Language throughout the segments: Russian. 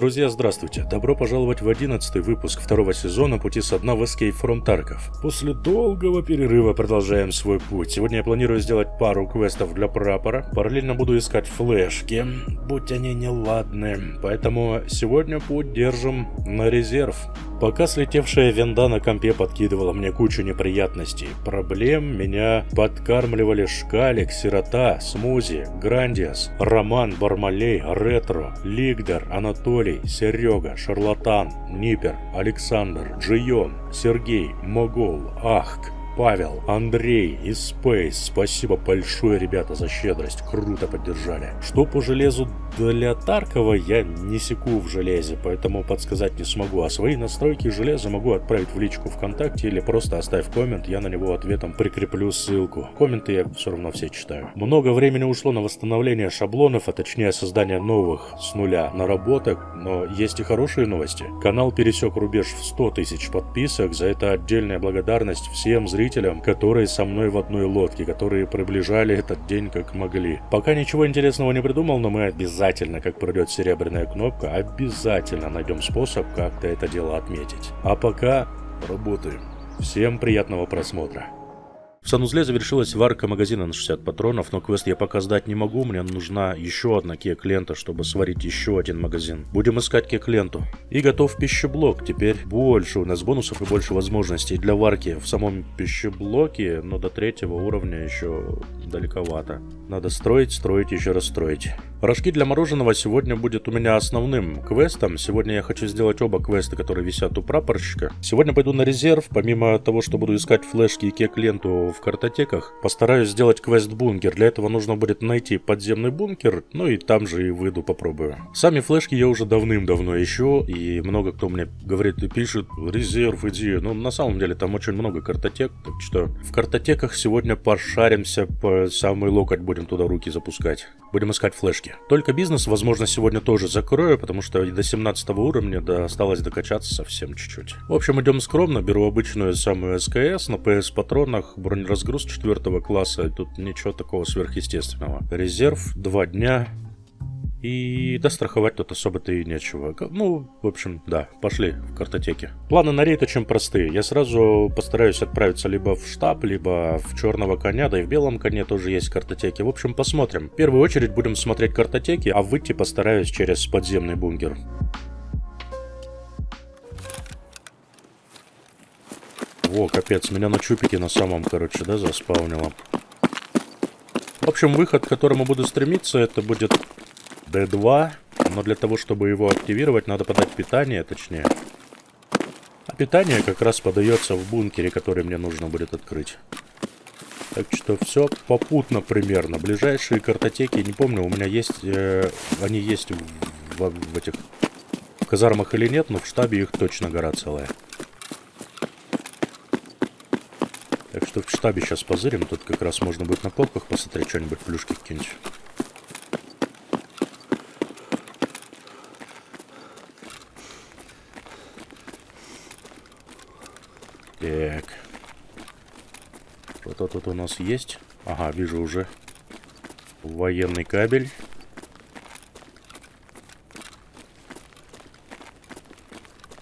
Друзья, здравствуйте! Добро пожаловать в 11-й выпуск второго сезона «Пути со дна» в Escape from Tarkov. После долгого перерыва продолжаем свой путь. Сегодня я планирую сделать пару квестов для прапора. Параллельно буду искать флешки, будь они неладны. Поэтому сегодня путь держим на резерв. Пока слетевшая винда на компе подкидывала мне кучу неприятностей, проблем, меня подкармливали Шкалик, Сирота, Смузи, Грандиас, Роман, Бармалей, Ретро, Лигдер, Анатолий, Серега, Шарлатан, Нипер, Александр, Джион, Сергей, Могол, Ахк, Павел, Андрей и Спейс. Спасибо большое, ребята, за щедрость. Круто поддержали. Что по железу для Таркова, я не секу в железе, поэтому подсказать не смогу. А свои настройки железа могу отправить в личку ВКонтакте или просто оставь коммент, я на него ответом прикреплю ссылку. Комменты я все равно все читаю. Много времени ушло на восстановление шаблонов, а точнее создание новых с нуля наработок, но есть и хорошие новости. Канал пересек рубеж в 100 тысяч подписок, за это отдельная благодарность всем зрителям, которые со мной в одной лодке, которые приближали этот день как могли. Пока ничего интересного не придумал, но мы обязательно, как пройдет серебряная кнопка, обязательно найдем способ как-то это дело отметить. А пока работаем. Всем приятного просмотра. В санузле завершилась варка магазина на 60 патронов, но квест я пока сдать не могу, мне нужна еще одна кек-лента, чтобы сварить еще один магазин. Будем искать кек-ленту. И готов пищеблок, теперь больше у нас бонусов и больше возможностей для варки в самом пищеблоке, но до 3-го уровня еще далековато. Надо строить, строить, еще раз строить. Рожки для мороженого сегодня будет у меня основным квестом. Сегодня я хочу сделать оба квеста, которые висят у прапорщика. Сегодня пойду на резерв, помимо того, что буду искать флешки и кек-ленту в картотеках, постараюсь сделать квест-бункер. Для этого нужно будет найти подземный бункер, ну и там же и выйду попробую. Сами флешки я уже давным-давно ищу, и много кто мне говорит и пишет: резерв, иди. Но на самом деле там очень много картотек, так что в картотеках сегодня пошаримся, по самый локоть будем туда руки запускать. Будем искать флешки. Только бизнес, возможно, сегодня тоже закрою, потому что до 17 уровня осталось докачаться совсем чуть-чуть. В общем, идем скромно, беру обычную самую СКС на PS-патронах, бронеразгруз 4 класса, тут ничего такого сверхъестественного. Резерв, 2 дня, и достраховать тут особо-то и нечего. Ну, в общем, да, пошли в картотеки. Планы на рейд очень простые. Я сразу постараюсь отправиться либо в штаб, либо в черного коня, да и в белом коне тоже есть картотеки. В общем, посмотрим. В первую очередь будем смотреть картотеки, а выйти постараюсь через подземный бункер. Во, капец, меня на чупике на самом, короче, да, заспаунило. В общем, выход, к которому буду стремиться, это будет D2, но для того, чтобы его активировать, надо подать питание, точнее. А питание как раз подается в бункере, который мне нужно будет открыть. Так что все попутно примерно. Ближайшие картотеки, не помню, у меня есть, они есть в этих казармах или нет, но в штабе их точно гора целая. Так что в штабе сейчас позырим, тут как раз можно будет на полках посмотреть, что-нибудь плюшки кинуть. Так. Что-то тут у нас есть. Ага, вижу уже военный кабель.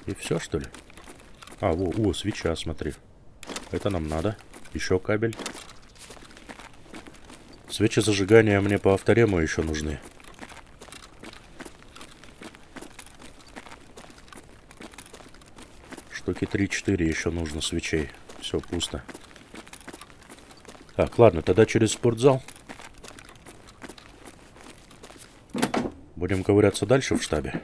И все, что ли? А, во, свеча, смотри. Это нам надо. Еще кабель. Свечи зажигания мне по авторему еще нужны. Штуки 3-4 еще нужно свечей. Все пусто. Так, ладно, тогда через спортзал. Будем ковыряться дальше в штабе.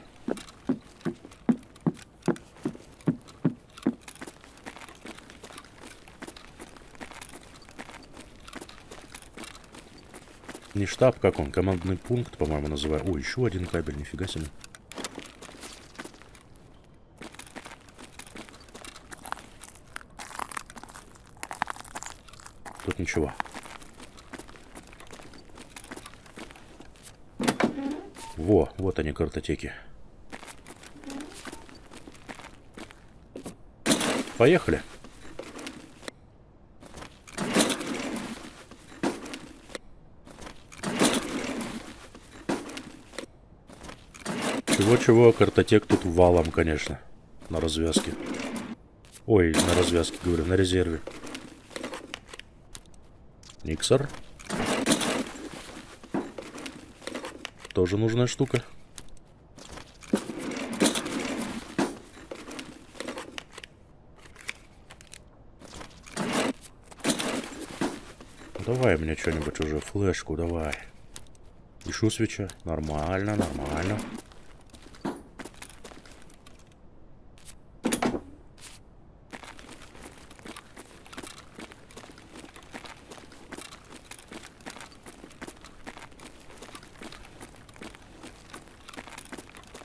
Не штаб, как он? Командный пункт, по-моему, называю. О, еще один кабель, нифига себе. Тут ничего. Во, вот они, картотеки. Поехали. Чего-чего, картотек тут валом, конечно. На развязке. Ой, на развязке, говорю, на резерве. Миксер. Тоже нужная штука. Давай мне что-нибудь уже, флешку давай. Еще свеча. Нормально, нормально.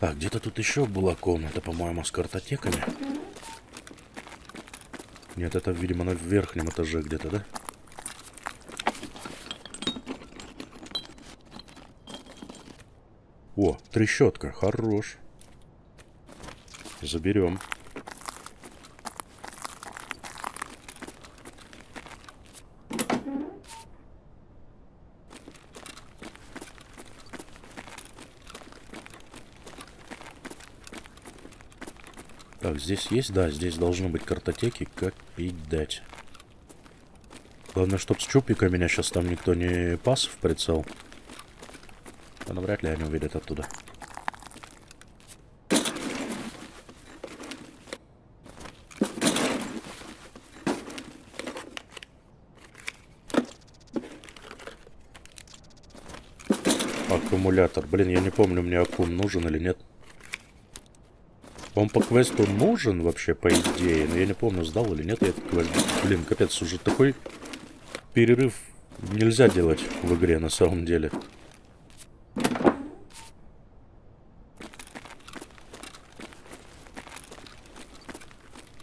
Так, где-то тут еще была комната, по-моему, с картотеками. Нет, это, видимо, на верхнем этаже где-то, да? О, трещотка, хорош. Заберем. Так, здесь есть? Да, здесь должны быть картотеки, как пить дать. Главное, чтоб с чупика меня сейчас там никто не пас в прицел. Но вряд ли они увидят оттуда. Аккумулятор. Блин, я не помню, мне аккум нужен или нет. Он по квесту нужен вообще, по идее, но я не помню, сдал или нет я этот квест. Блин, капец, уже такой перерыв нельзя делать в игре на самом деле.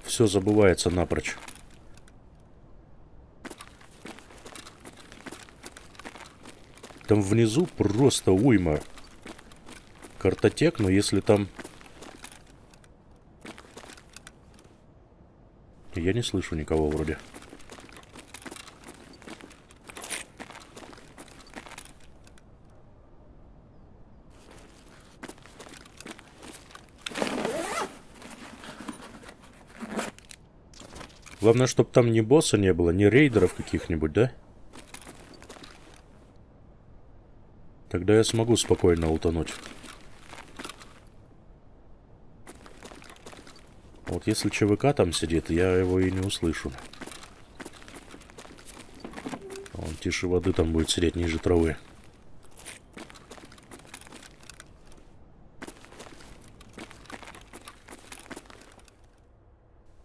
Все забывается напрочь. Там внизу просто уйма картотек, но если там... Я не слышу никого вроде. Главное, чтобы там ни босса не было, ни рейдеров каких-нибудь, да? Тогда я смогу спокойно утонуть. Вот если ЧВК там сидит, я его и не услышу. Он тише воды там будет сидеть ниже травы.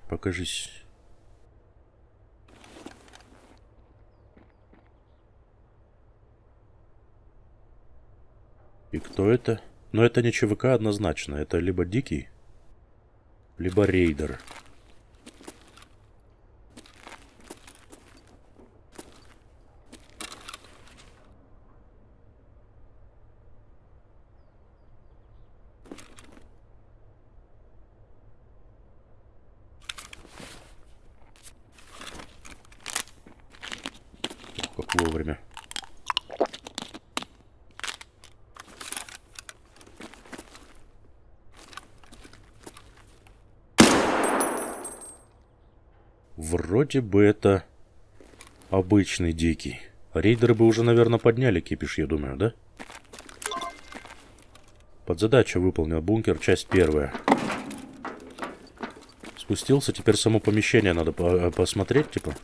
Покажись. И кто это? Но это не ЧВК однозначно. Это либо Дикий, либо рейдер. Как вовремя. Вроде бы это обычный Дикий. Рейдеры бы уже, наверное, подняли кипиш, я думаю, да? Подзадача выполнена. Бункер, часть первая. Спустился, теперь само помещение надо посмотреть, типа.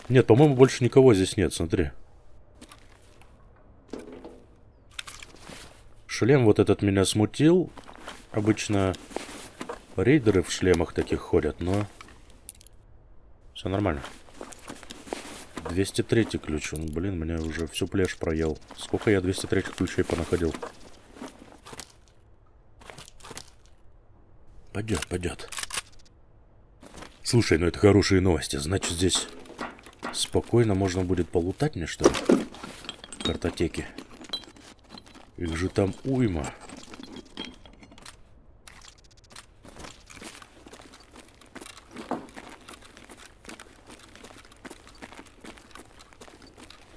Нет, по-моему, больше никого здесь нет, смотри. Шлем вот этот меня смутил. Обычно рейдеры в шлемах таких ходят, но... Все нормально. 203 ключ. Он, блин, меня уже всю плешь проел. Сколько я 203 ключей понаходил? Пойдет, пойдет. Слушай, ну это хорошие новости. Значит, здесь спокойно можно будет полутать мне, что ли? Картотеки. Их же там уйма.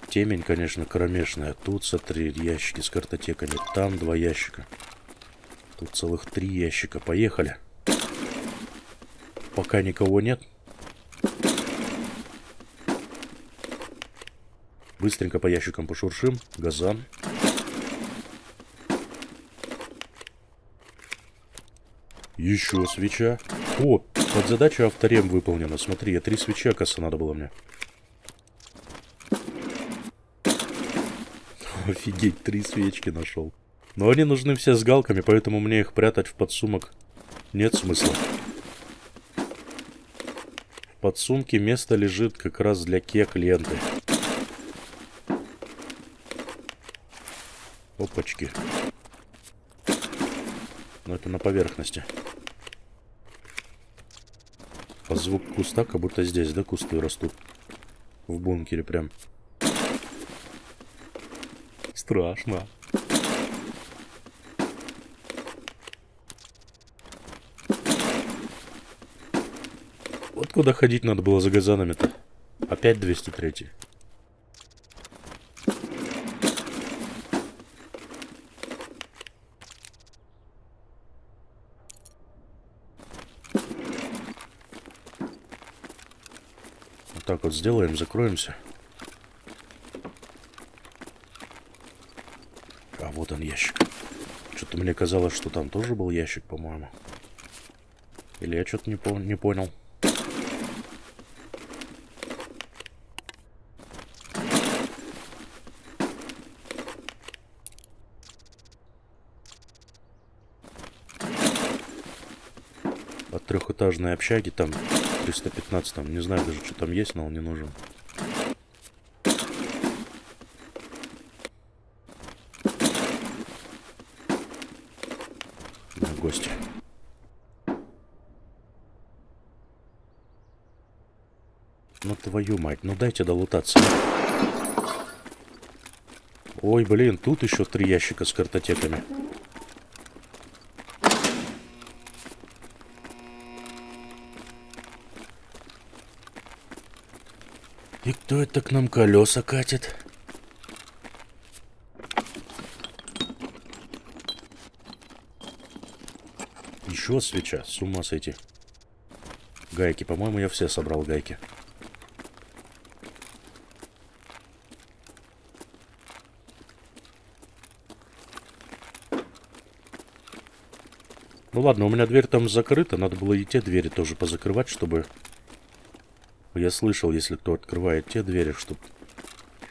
Темень, конечно, кромешная. Тут, смотри, ящики с картотеками. Там 2 ящика. Тут целых 3 ящика. Поехали. Пока никого нет. Быстренько по ящикам пошуршим. Газан. Еще свеча. О, подзадача авторем выполнена. Смотри, 3 свечи, оказывается, надо было мне. Офигеть, 3 свечки нашел. Но они нужны все с галками, поэтому мне их прятать в подсумок нет смысла. В подсумке место лежит как раз для кек-ленты. Опачки. Но это на поверхности. А звук куста, как будто здесь, да, кусты растут. В бункере прям. Страшно. Вот куда ходить надо было за газанами-то. Опять 203. Вот так вот сделаем, закроемся. А вот он ящик. Что-то мне казалось, что там тоже был ящик, по-моему. Или я что-то не понял. От 3-этажной общаги там 315, там, не знаю даже, что там есть, но он не нужен. На гости. Ну твою мать, ну дайте долутаться. Ой, блин, тут еще 3 ящика с картотеками. И кто это к нам колеса катит? Еще свеча, с ума сойти. Гайки, по-моему, я все собрал гайки. Ну ладно, у меня дверь там закрыта, надо было и те двери тоже позакрывать, чтобы... Я слышал, если кто открывает те двери, чтобы...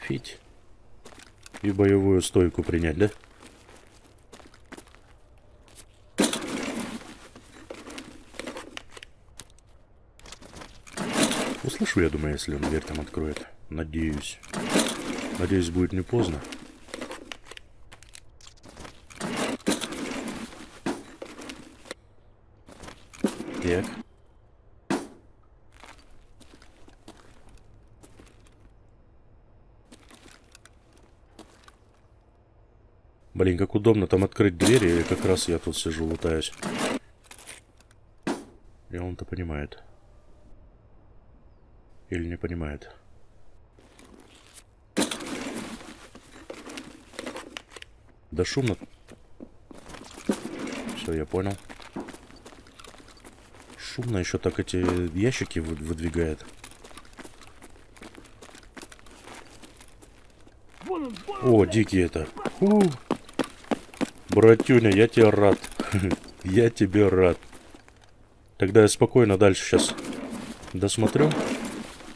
Фить. И боевую стойку принять, да? Услышу, я думаю, если он дверь там откроет. Надеюсь. Надеюсь, будет не поздно. Так. Блин, как удобно там открыть двери, и как раз я тут сижу, лутаюсь. И он-то понимает. Или не понимает. Да шумно. Все, я понял. Шумно еще так эти ящики выдвигает. О, дикий это. Братюня, я тебе рад. Я тебе рад. Тогда я спокойно дальше сейчас досмотрю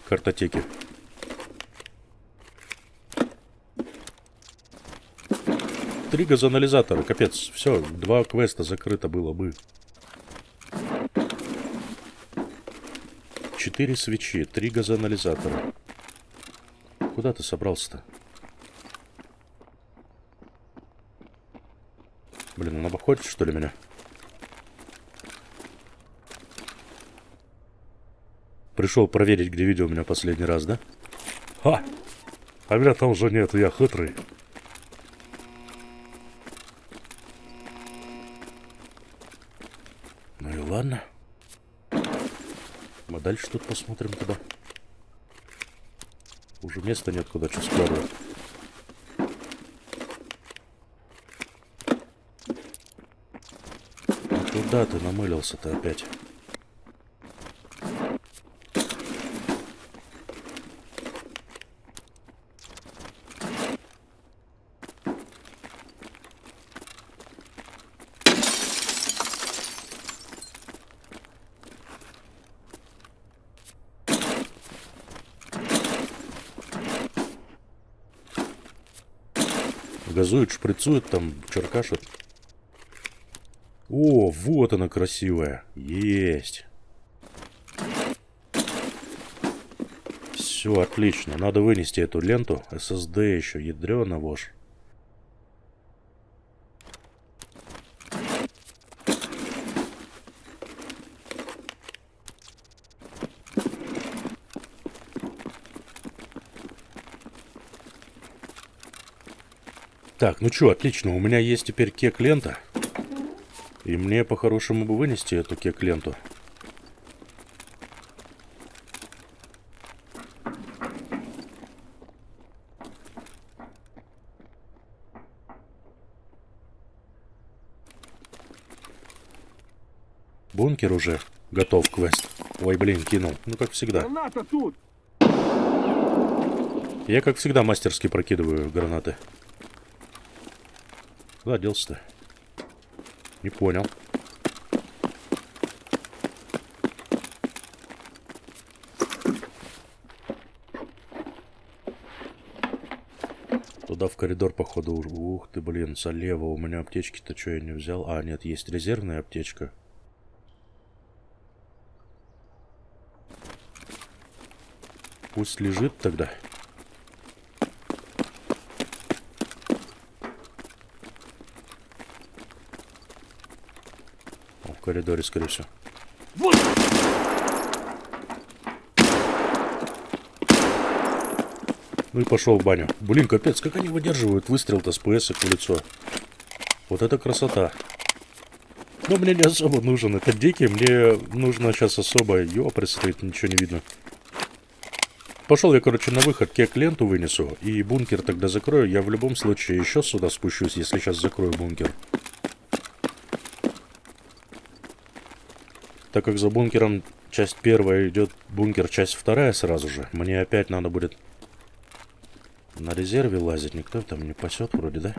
картотеки. Три газоанализатора, капец. Все, 2 квеста закрыто было бы. 4 свечи, 3 газоанализатора. Куда ты собрался-то? Блин, он обходит, что ли, меня? Пришел проверить, где видел меня последний раз, да? Ха! А меня там уже нет, я хитрый. Ну и ладно. Мы дальше тут посмотрим тогда. Уже места нет, куда что складывать. Куда ты намылился-то опять? Газует, шприцует, там черкашет. О, вот она красивая. Есть. Все, отлично. Надо вынести эту ленту. SSD еще, ядрёна вошь. Так, ну чё, отлично. У меня есть теперь кек-лента. И мне по-хорошему бы вынести эту кек-ленту. Бункер уже готов, квест. Ой, блин, кинул. Ну, как всегда. Граната тут! Я, как всегда, мастерски прокидываю гранаты. Куда делся-то? Не понял. Туда в коридор, походу. Ух ты, блин, слева у меня аптечки-то что я не взял? А, нет, есть резервная аптечка. Пусть лежит тогда. О, в коридоре, скорее всего. Вот! Ну и пошел в баню. Блин, капец, как они выдерживают выстрел-то с ПС в лицо. Вот это красота. Но мне не особо нужен этот дикий. Мне нужно сейчас особо... Ёпресты, ничего не видно. Пошел я, короче, на выход, кек-ленту вынесу. И бункер тогда закрою. Я в любом случае еще сюда спущусь, если сейчас закрою бункер. Так как за бункером часть первая идет, бункер часть вторая сразу же. Мне опять надо будет на резерве лазить. Никто там не пасет вроде, да?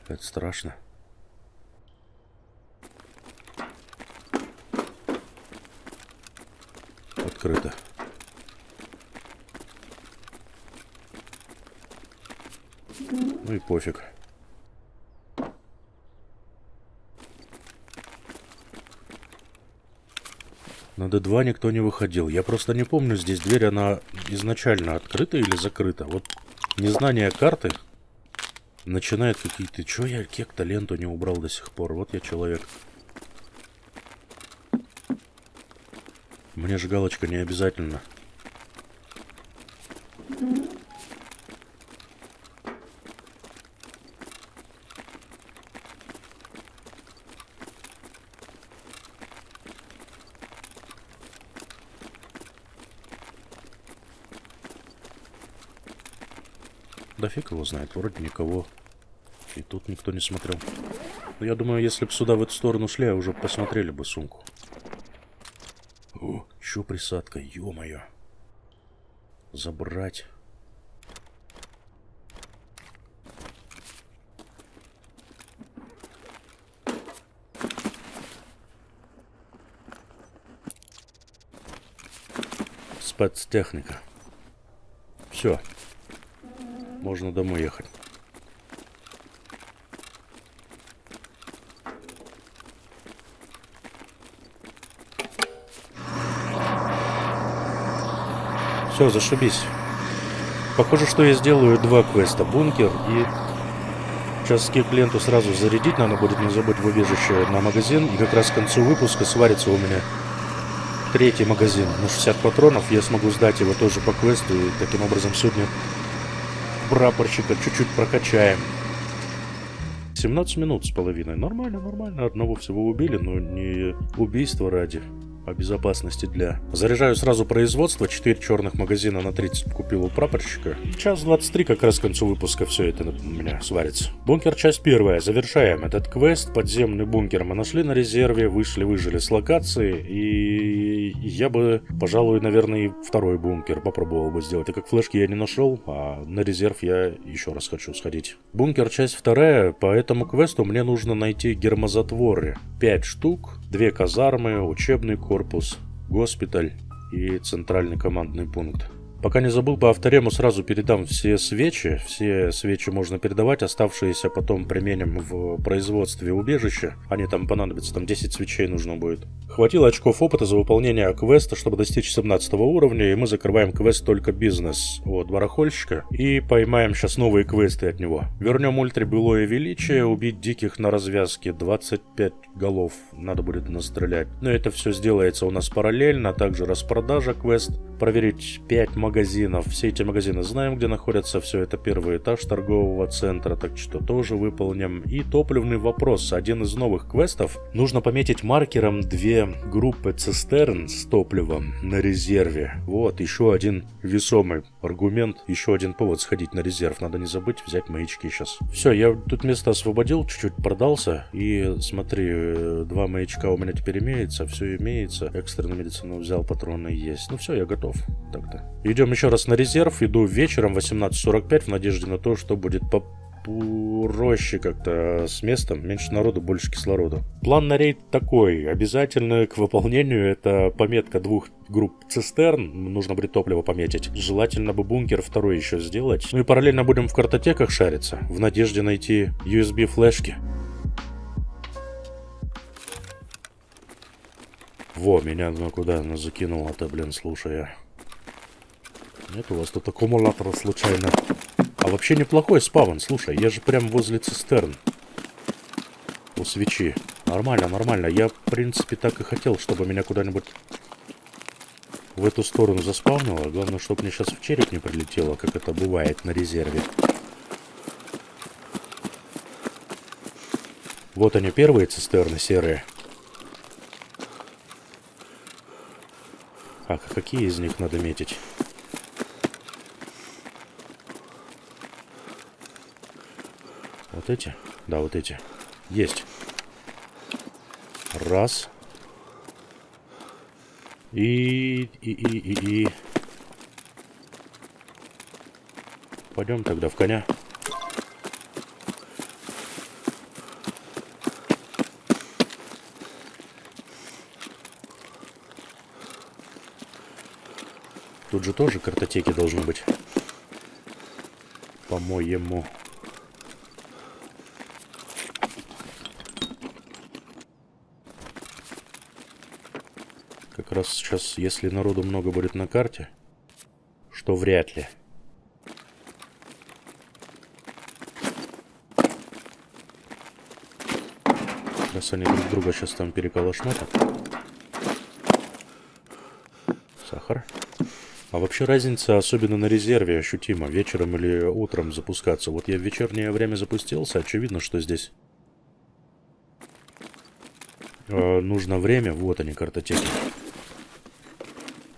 Это страшно. Открыто. Ну и пофиг. На D2 никто не выходил. Я просто не помню, здесь дверь, она изначально открыта или закрыта. Вот незнание карты начинает какие-то... Чё я кек-то ленту не убрал до сих пор? Вот я человек. Мне же галочка не обязательно. Да фиг его знает, вроде никого. И тут никто не смотрел. Но я думаю, если бы сюда в эту сторону шли, уже посмотрели бы сумку. О, еще присадка, ё-моё. Забрать. Спецтехника. Все. Можно домой ехать. Все, зашибись. Похоже, что я сделаю два квеста. Бункер и Сейчас скип-ленту сразу зарядить, надо будет не забыть в убежище на магазин. И как раз к концу выпуска сварится у меня третий магазин на 60 патронов. Я смогу сдать его тоже по квесту. И таким образом сегодня прапорщика чуть-чуть прокачаем. 17 минут с половиной. Нормально, нормально. Одного всего убили, но не убийство ради, а безопасности для. Заряжаю сразу производство. 4 черных магазина на 30 купил у прапорщика. Час 23 как раз к концу выпуска все это у меня сварится. Бункер, часть первая. Завершаем этот квест. Подземный бункер мы нашли на резерве. Выжили с локации. И я бы, пожалуй, наверное, и второй бункер попробовал бы сделать. И как флешки я не нашел, а на резерв я еще раз хочу сходить. Бункер, часть вторая. По этому квесту мне нужно найти гермозатворы. 5 штук. 2 казармы, учебный корпус, госпиталь и центральный командный пункт. Пока не забыл, по авторему сразу передам все свечи. Все свечи можно передавать, оставшиеся потом применим в производстве убежища. Они там понадобятся, там 10 свечей нужно будет. Хватило очков опыта за выполнение квеста, чтобы достичь 17 уровня, и мы закрываем квест только бизнес от барахольщика. И поймаем сейчас новые квесты от него. Вернем ультре былое величие, убить диких на развязке, 25 голов надо будет настрелять. Но это все сделается у нас параллельно, а также распродажа квест. Проверить 5 магазинов. Все эти магазины знаем, где находятся. Все это первый этаж торгового центра, так что тоже выполним. И топливный вопрос. Один из новых квестов. Нужно пометить маркером 2 группы цистерн с топливом на резерве. Вот, еще один весомый аргумент. Еще один повод сходить на резерв. Надо не забыть взять маячки сейчас. Все, я тут место освободил, чуть-чуть продался. И смотри, 2 маячка у меня теперь имеется. Все имеется. Экстренную медицину взял, патроны есть. Ну все, я готов. Так-то. Идем еще раз на резерв. Иду вечером 18:45 в надежде на то, что будет попроще как-то с местом. Меньше народу, больше кислорода. План на рейд такой. Обязательно к выполнению это пометка 2 групп цистерн. Нужно будет топливо пометить. Желательно бы бункер второй еще сделать. Ну и параллельно будем в картотеках шариться. В надежде найти USB флешки. Во, меня куда она закинула-то, блин, слушай. Нет у вас тут аккумулятора случайно. А вообще неплохой спавн, слушай, я же прям возле цистерн. У свечи. Нормально, нормально. Я, в принципе, так и хотел, чтобы меня куда-нибудь в эту сторону заспавнило. Главное, чтобы мне сейчас в череп не прилетело, как это бывает на резерве. Вот они, первые цистерны серые. А какие из них надо метить? Вот эти? Да, вот эти. Есть. Раз. И. Пойдем тогда в коня. Тут же тоже картотеки должны быть. По-моему. Как раз сейчас, если народу много будет на карте, что вряд ли. Раз они друг друга сейчас там переколошматят. Сахар. А вообще разница, особенно на резерве, ощутима. Вечером или утром запускаться. Вот я в вечернее время запустился. Очевидно, что здесь нужно время. Вот они, картотеки.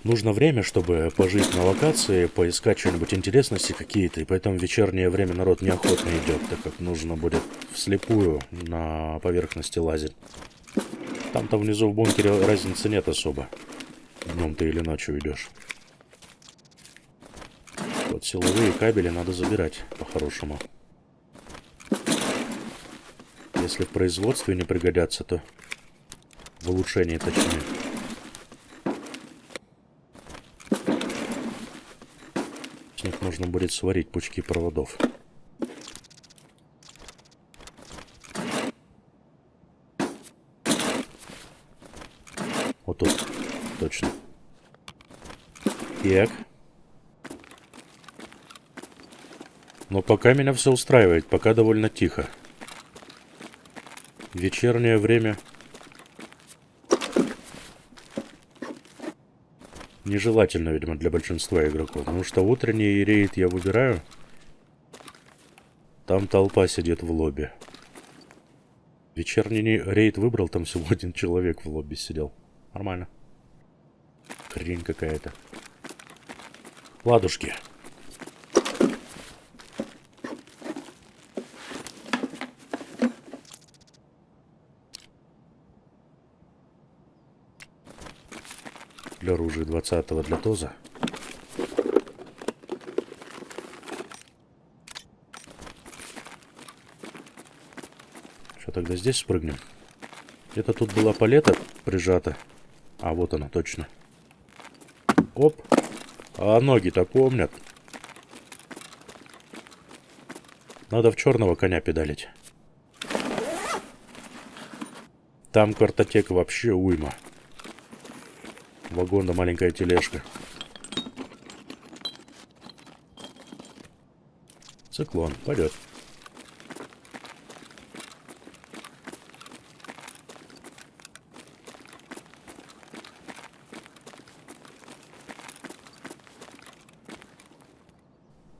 Нужно время, чтобы пожить на локации, поискать что-нибудь интересности какие-то. И поэтому в вечернее время народ неохотно идет, так как нужно будет вслепую на поверхности лазить. Там-то внизу в бункере разницы нет особо. Днем ты или ночью идешь. Вот силовые кабели надо забирать по-хорошему. Если в производстве не пригодятся, то в улучшении точнее. С них можно будет сварить пучки проводов. Вот тут. Точно. Так. Но пока меня все устраивает, пока довольно тихо. Вечернее время нежелательно, видимо, для большинства игроков. Потому что утренний рейд я выбираю. Там толпа сидит в лобби. Вечерний рейд выбрал, там всего один человек в лобби сидел. Нормально. Хрень какая-то. Ладушки. Для оружия 20-го для ТОЗа. Что, тогда здесь спрыгнем? Где-то тут была палета прижата. А, вот она, точно. Оп. А ноги-то помнят. Надо в черного коня педалить. Там картотека вообще уйма. Вагон да маленькая тележка. Циклон, пойдет.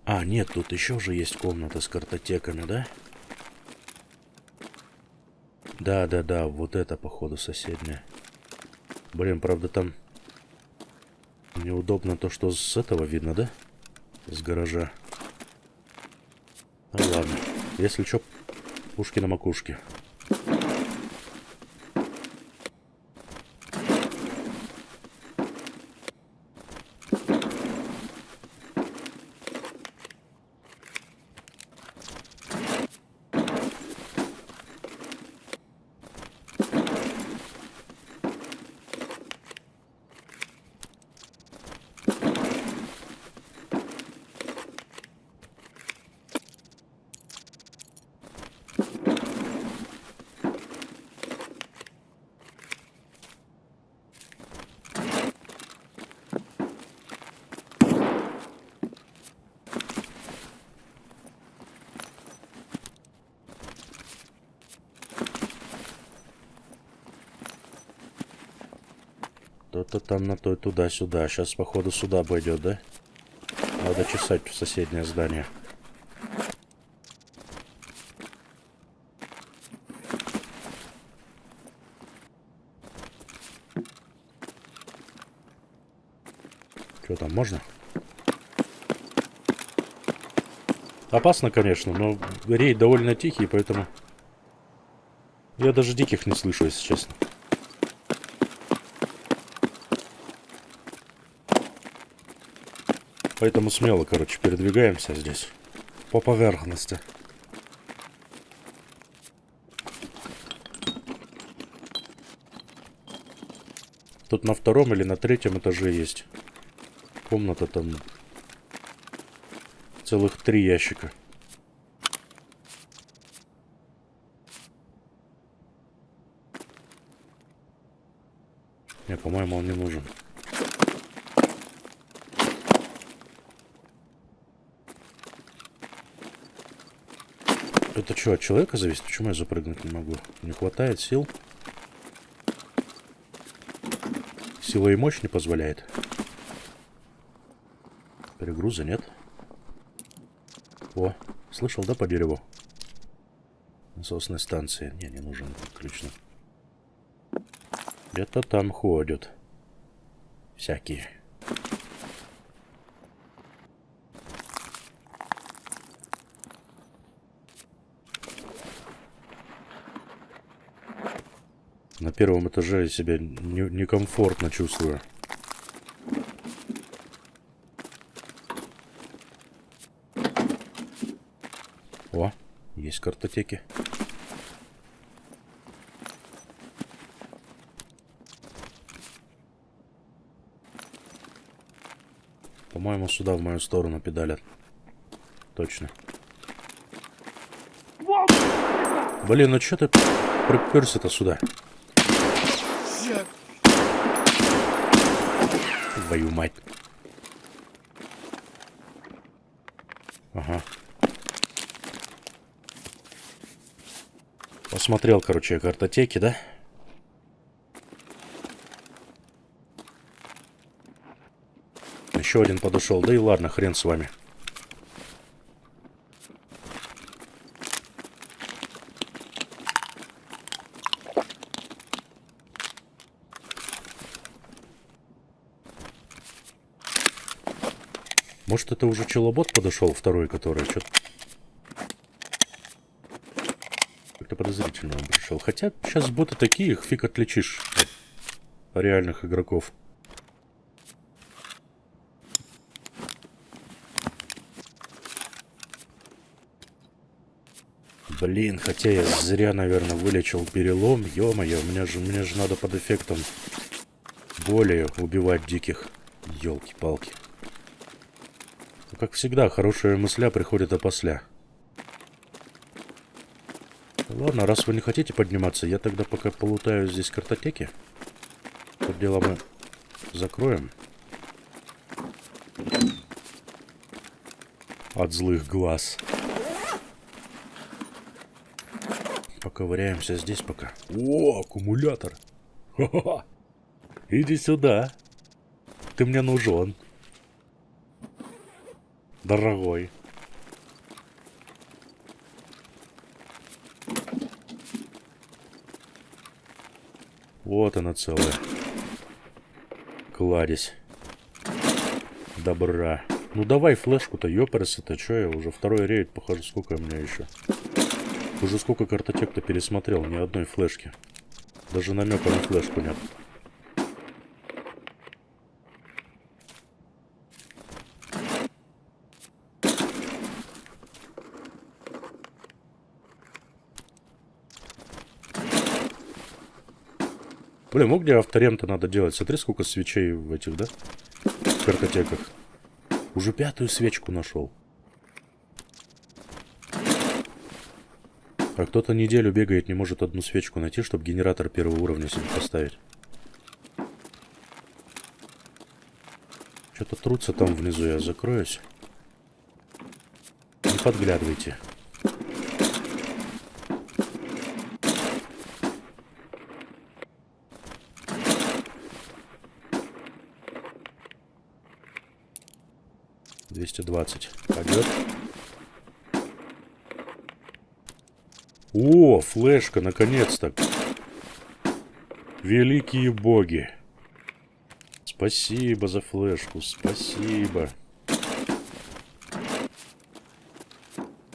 А, нет, тут еще же есть комната с картотеками, да? Да, вот это, походу, соседняя. Блин, правда, там неудобно то, что с этого видно, да? С гаража. Ну ладно. Если что, пушки на макушке. Кто-то там на той туда-сюда. Сейчас, походу, сюда обойдет, да? Надо чесать в соседнее здание. Что там, можно? Опасно, конечно, но рейд довольно тихий, поэтому... Я даже диких не слышу, если честно. Поэтому смело, короче, передвигаемся здесь. По поверхности. Тут на втором или на третьем этаже есть комната, там целых 3 ящика. Не, по-моему, он не нужен. Это что, от человека зависит? Почему я запрыгнуть не могу? Не хватает сил? Сила и мощь не позволяет. Перегруза нет. О, слышал, да, по дереву? Насосной станции. Не нужен этот ключ. Где-то там ходят. Всякие. На первом этаже я себя некомфортно чувствую. О, есть картотеки. По-моему, сюда, в мою сторону педалят. Точно. Блин, ну что ты приперся-то сюда? Твою мать. Ага. Посмотрел, короче, картотеки, да? Еще один подошел. Да и ладно, хрен с вами. Может, это уже челобот подошел, второй, который что-то... Как-то подозрительно он пришел. Хотя сейчас боты такие, их фиг отличишь от реальных игроков. Блин, хотя я зря, наверное, вылечил перелом. Ё-моё, мне же надо под эффектом боли убивать диких. Ёлки-палки. Ну, как всегда, хорошая мысля приходит опосля. Ладно, раз вы не хотите подниматься, я тогда пока полутаю здесь картотеки. Это дело мы закроем. От злых глаз. Поковыряемся здесь пока. О, аккумулятор. Ха-ха-ха. Иди сюда. Ты мне нужен. Дорогой. Вот она целая. Кладезь. Добра. Ну давай флешку-то, ёпарасы-то, чё я уже второй рейд, похоже, сколько у меня еще. Уже сколько картотек-то пересмотрел, ни одной флешки. Даже намека на флешку нет. Блин, ну где авторем-то надо делать? Смотри, сколько свечей в этих, да? В картотеках. Уже 5-ю свечку нашел. А кто-то неделю бегает, не может одну свечку найти, чтобы генератор первого уровня себе поставить. Что-то трутся там внизу, я закроюсь. Не подглядывайте. $220. Пойдет. О, флешка, наконец-то. Великие боги. Спасибо за флешку, спасибо.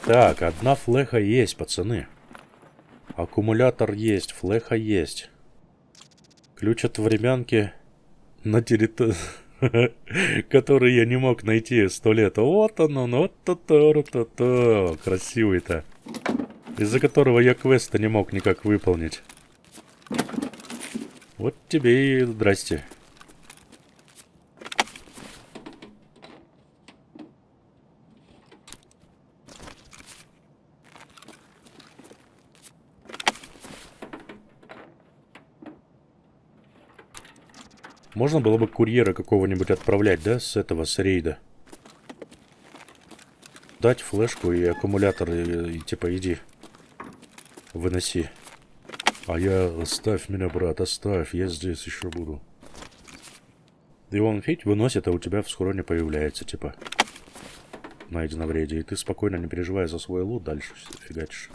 Так, одна флеха есть, пацаны. Аккумулятор есть, флеха есть. Ключ от времянки на территории, который я не мог найти 100 лет. Вот он, вот то-то, красивый-то. Из-за которого я квеста не мог никак выполнить. Вот тебе и здрасте. Можно было бы курьера какого-нибудь отправлять, да, с этого, с рейда? Дать флешку и аккумулятор, и типа, иди. Выноси. А я... Оставь меня, брат, оставь. Я здесь еще буду. И он, видите, выносит, а у тебя в схроне появляется, типа. Найдено в рейде. И ты спокойно, не переживая за свой лут, дальше фигачишь.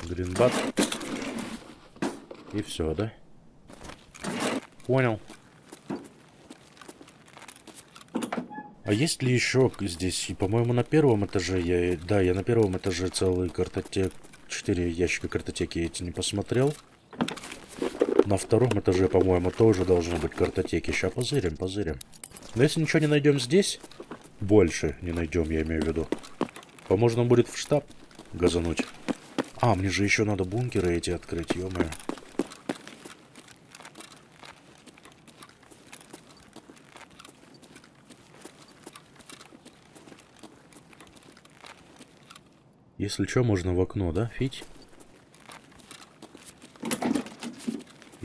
Гринбат. И все, да? Понял. А есть ли еще здесь? И, по-моему, на первом этаже я... Да, я на первом этаже целый картотек... 4 ящика картотеки эти не посмотрел. На втором этаже, по-моему, тоже должны быть картотеки. Сейчас позырим, позырим. Но если ничего не найдем здесь... Больше не найдем, я имею в виду. То можно будет в штаб газануть. А, мне же еще надо бункеры эти открыть, ё-моё. Если что, можно в окно, да, Фить?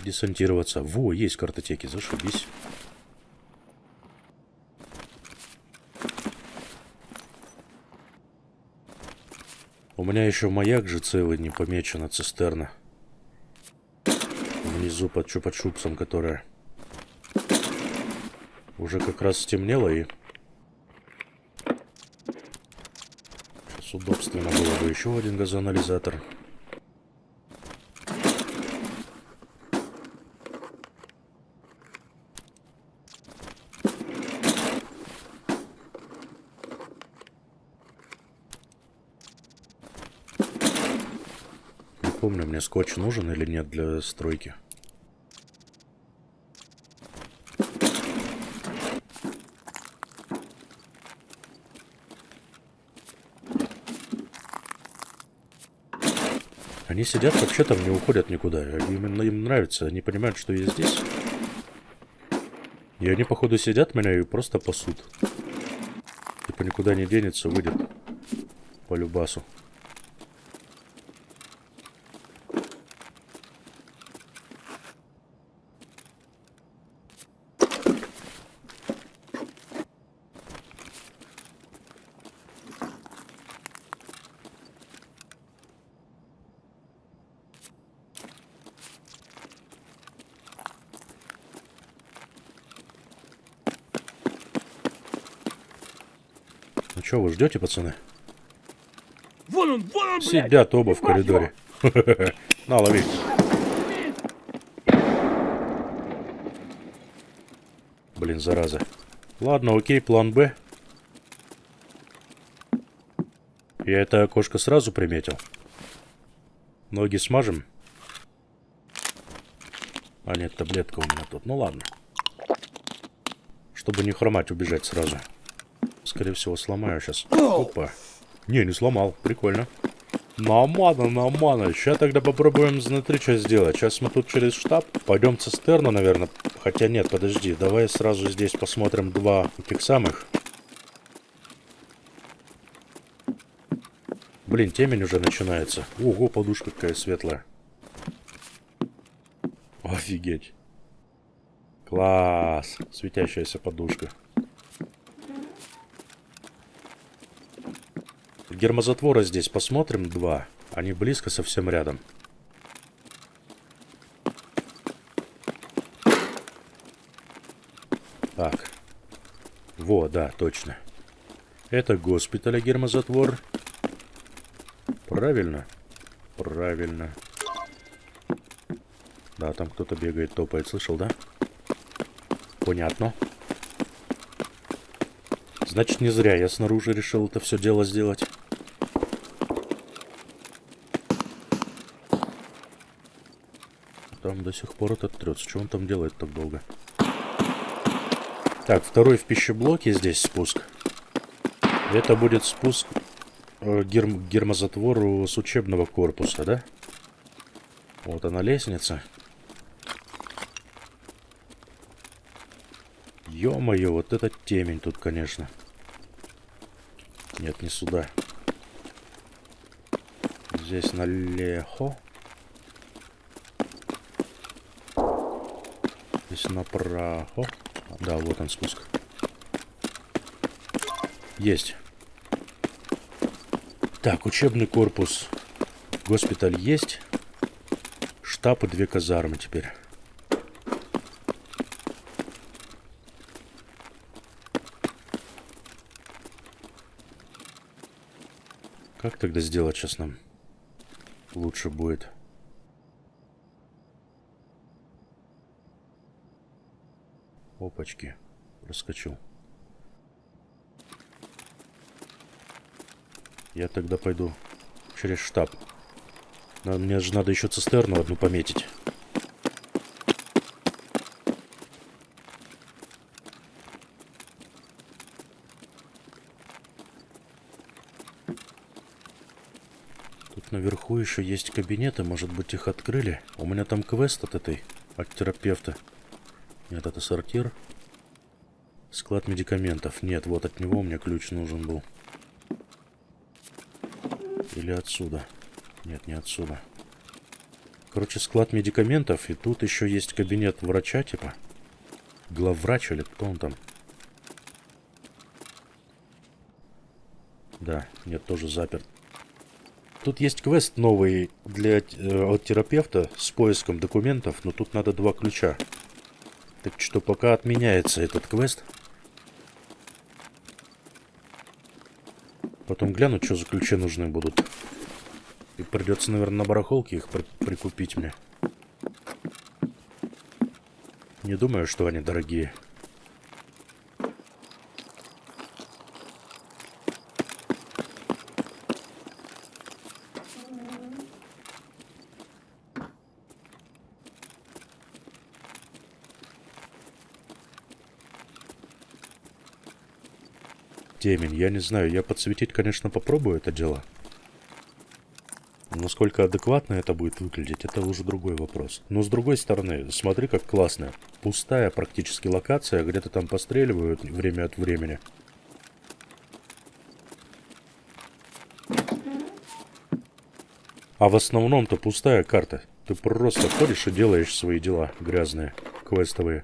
и десантироваться. Во, есть картотеки, зашибись. У меня еще маяк же целый не помечена цистерна. Внизу под чупа-чупсом, которая уже как раз стемнело и... Сейчас удобственно было бы еще один газоанализатор. Не помню, мне скотч нужен или нет для стройки. Они сидят вообще там, не уходят никуда. Именно им нравится. Они понимают, что я здесь. И они, походу, сидят меня и просто пасут. Типа никуда не денется, выйдет по любасу. Ну что, вы ждете, пацаны? Вон он, блядь! Сидят оба в коридоре. На, лови. Блин, зараза. Ладно, окей, план Б. Я это окошко сразу приметил. Ноги смажем. А нет, таблетка у меня тут. Ну ладно. Чтобы не хромать, убежать сразу. Скорее всего, сломаю сейчас. Опа. Не сломал. Прикольно. Нормально. Сейчас тогда попробуем знутри что сделать. Сейчас мы тут через штаб. Пойдем в цистерну, наверное. Хотя нет, подожди. Давай сразу здесь посмотрим два этих самых. Блин, темень уже начинается. Ого, подушка какая светлая. Офигеть. Класс. Светящаяся подушка. Гермозатвора здесь посмотрим два. Они близко, совсем рядом. Так. Во, да, точно. Это госпиталя гермозатвор. Правильно? Правильно. Да, там кто-то бегает, топает. Слышал, да? Понятно. Значит, не зря я снаружи решил это все дело сделать. Там до сих пор этот трется. Что он там делает так долго? Так, второй в пищеблоке здесь спуск. Это будет спуск гермозатвору с учебного корпуса, да? Вот она лестница. Ё-моё, вот это темень тут, конечно. Нет, не сюда. Здесь налево. Здесь направо. Да, вот он спуск. Есть. Так, учебный корпус. Госпиталь есть. Штаб и 2 казармы теперь. Как тогда сделать сейчас нам? Лучше будет. Опачки. Проскочил. Я тогда пойду через штаб. Но мне же надо еще цистерну одну пометить. Тут наверху еще есть кабинеты. Может быть, их открыли? У меня там квест от терапевта. Нет, это сортир. Склад медикаментов. Нет, вот от него мне ключ нужен был. Или отсюда. Нет, не отсюда. Короче, склад медикаментов, и тут еще есть кабинет врача, типа. Главврач или кто он там? Да, нет, тоже заперт. Тут есть квест новый от терапевта с поиском документов, но тут надо 2 ключа. Так что пока отменяется этот квест. Потом гляну, что за ключи нужны будут. И придется, наверное, на барахолке их прикупить мне. Не думаю, что они дорогие. Темень, я не знаю. Я подсветить, конечно, попробую это дело. Но насколько адекватно это будет выглядеть, это уже другой вопрос. Но с другой стороны, смотри, как классно. Пустая практически локация, где-то там постреливают время от времени. А в основном-то пустая карта. Ты просто ходишь и делаешь свои дела грязные, квестовые.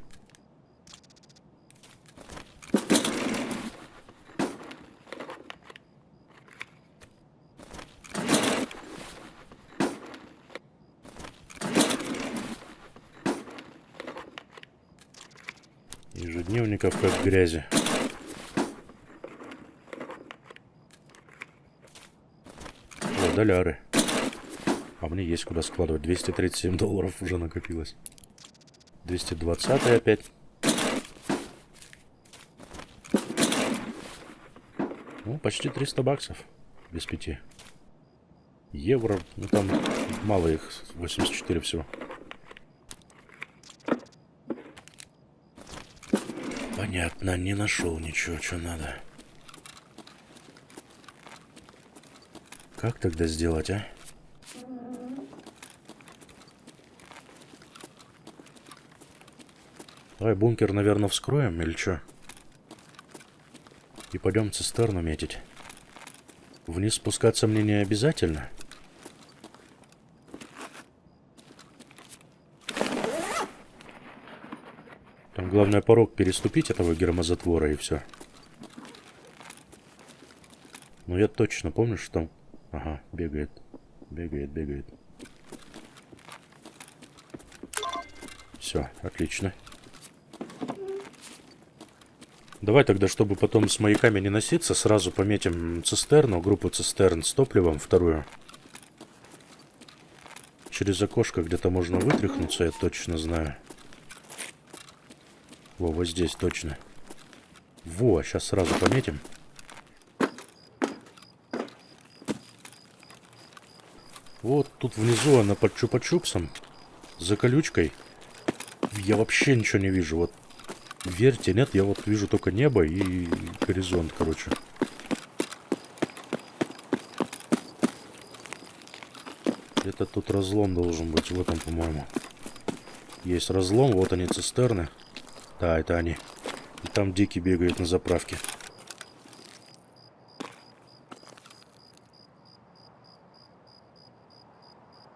Ежедневников как грязи. О, доляры. А мне есть куда складывать. $237 уже накопилось. 220 опять. Ну, почти 300 баксов. Без 5. Евро. Ну, там мало их. 84 всего. Понятно, не нашел ничего, что надо. Как тогда сделать, а? Давай бункер, наверное, вскроем или что? И пойдем цистерну метить. Вниз спускаться мне не обязательно. Там главное порог переступить этого гермозатвора и все. Ну я точно помню, что там... Ага, бегает. Бегает. Все, отлично. Давай тогда, чтобы потом с маяками не носиться, сразу пометим цистерну, группу цистерн с топливом, вторую. Через окошко где-то можно вытряхнуться, я точно знаю. Во, вот здесь точно. Во, сейчас сразу пометим. Вот тут внизу она под чупа-чупсом, за колючкой. Я вообще ничего не вижу, вот. Верьте, нет, я вот вижу только небо и горизонт, короче. Где-то тут разлом должен быть, вот он, по-моему. Есть разлом, вот они, цистерны. Да, это они. И там Дикий бегает на заправке.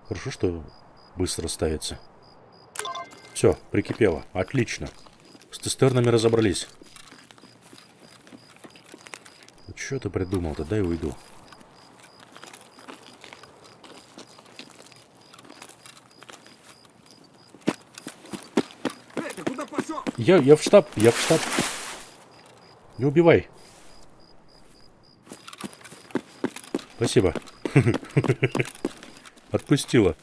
Хорошо, что быстро ставится. Все, прикипело. Отлично. С цистернами разобрались. Ну, что ты придумал-то? Дай уйду. Ты куда пошел? Я в штаб. Не убивай. Спасибо. Отпустила.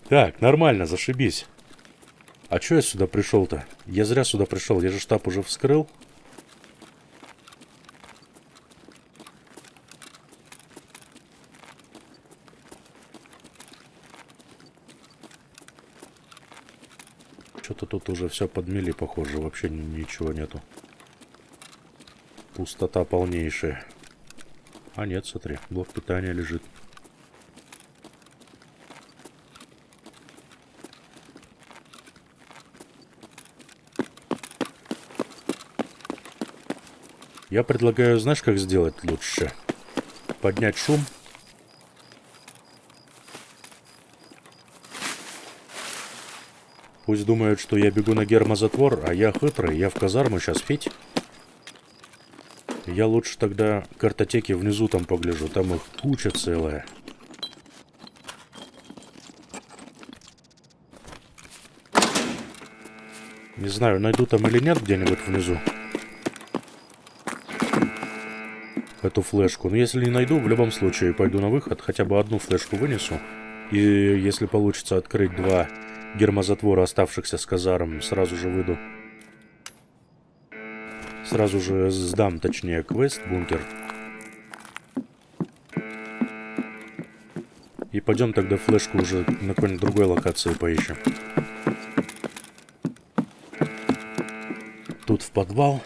Так, нормально, зашибись. А чё я сюда пришел-то? Я зря сюда пришел, я же штаб уже вскрыл. Что-то тут уже все подмели, похоже, вообще ничего нету. Пустота полнейшая. А нет, смотри, блок питания лежит. Я предлагаю, знаешь, как сделать лучше? Поднять шум. Пусть думают, что я бегу на гермозатвор, а я хитрый, я в казарму сейчас фить. Я лучше тогда картотеки внизу там погляжу, там их куча целая. Не знаю, найду там или нет где-нибудь внизу эту флешку. Но если не найду, в любом случае пойду на выход, хотя бы одну флешку вынесу. И если получится открыть 2 гермозатвора, оставшихся с казарм, сразу же выйду. Сразу же сдам, точнее, квест, бункер. И пойдем тогда флешку уже на какой-нибудь другой локации поищем. Тут в подвал.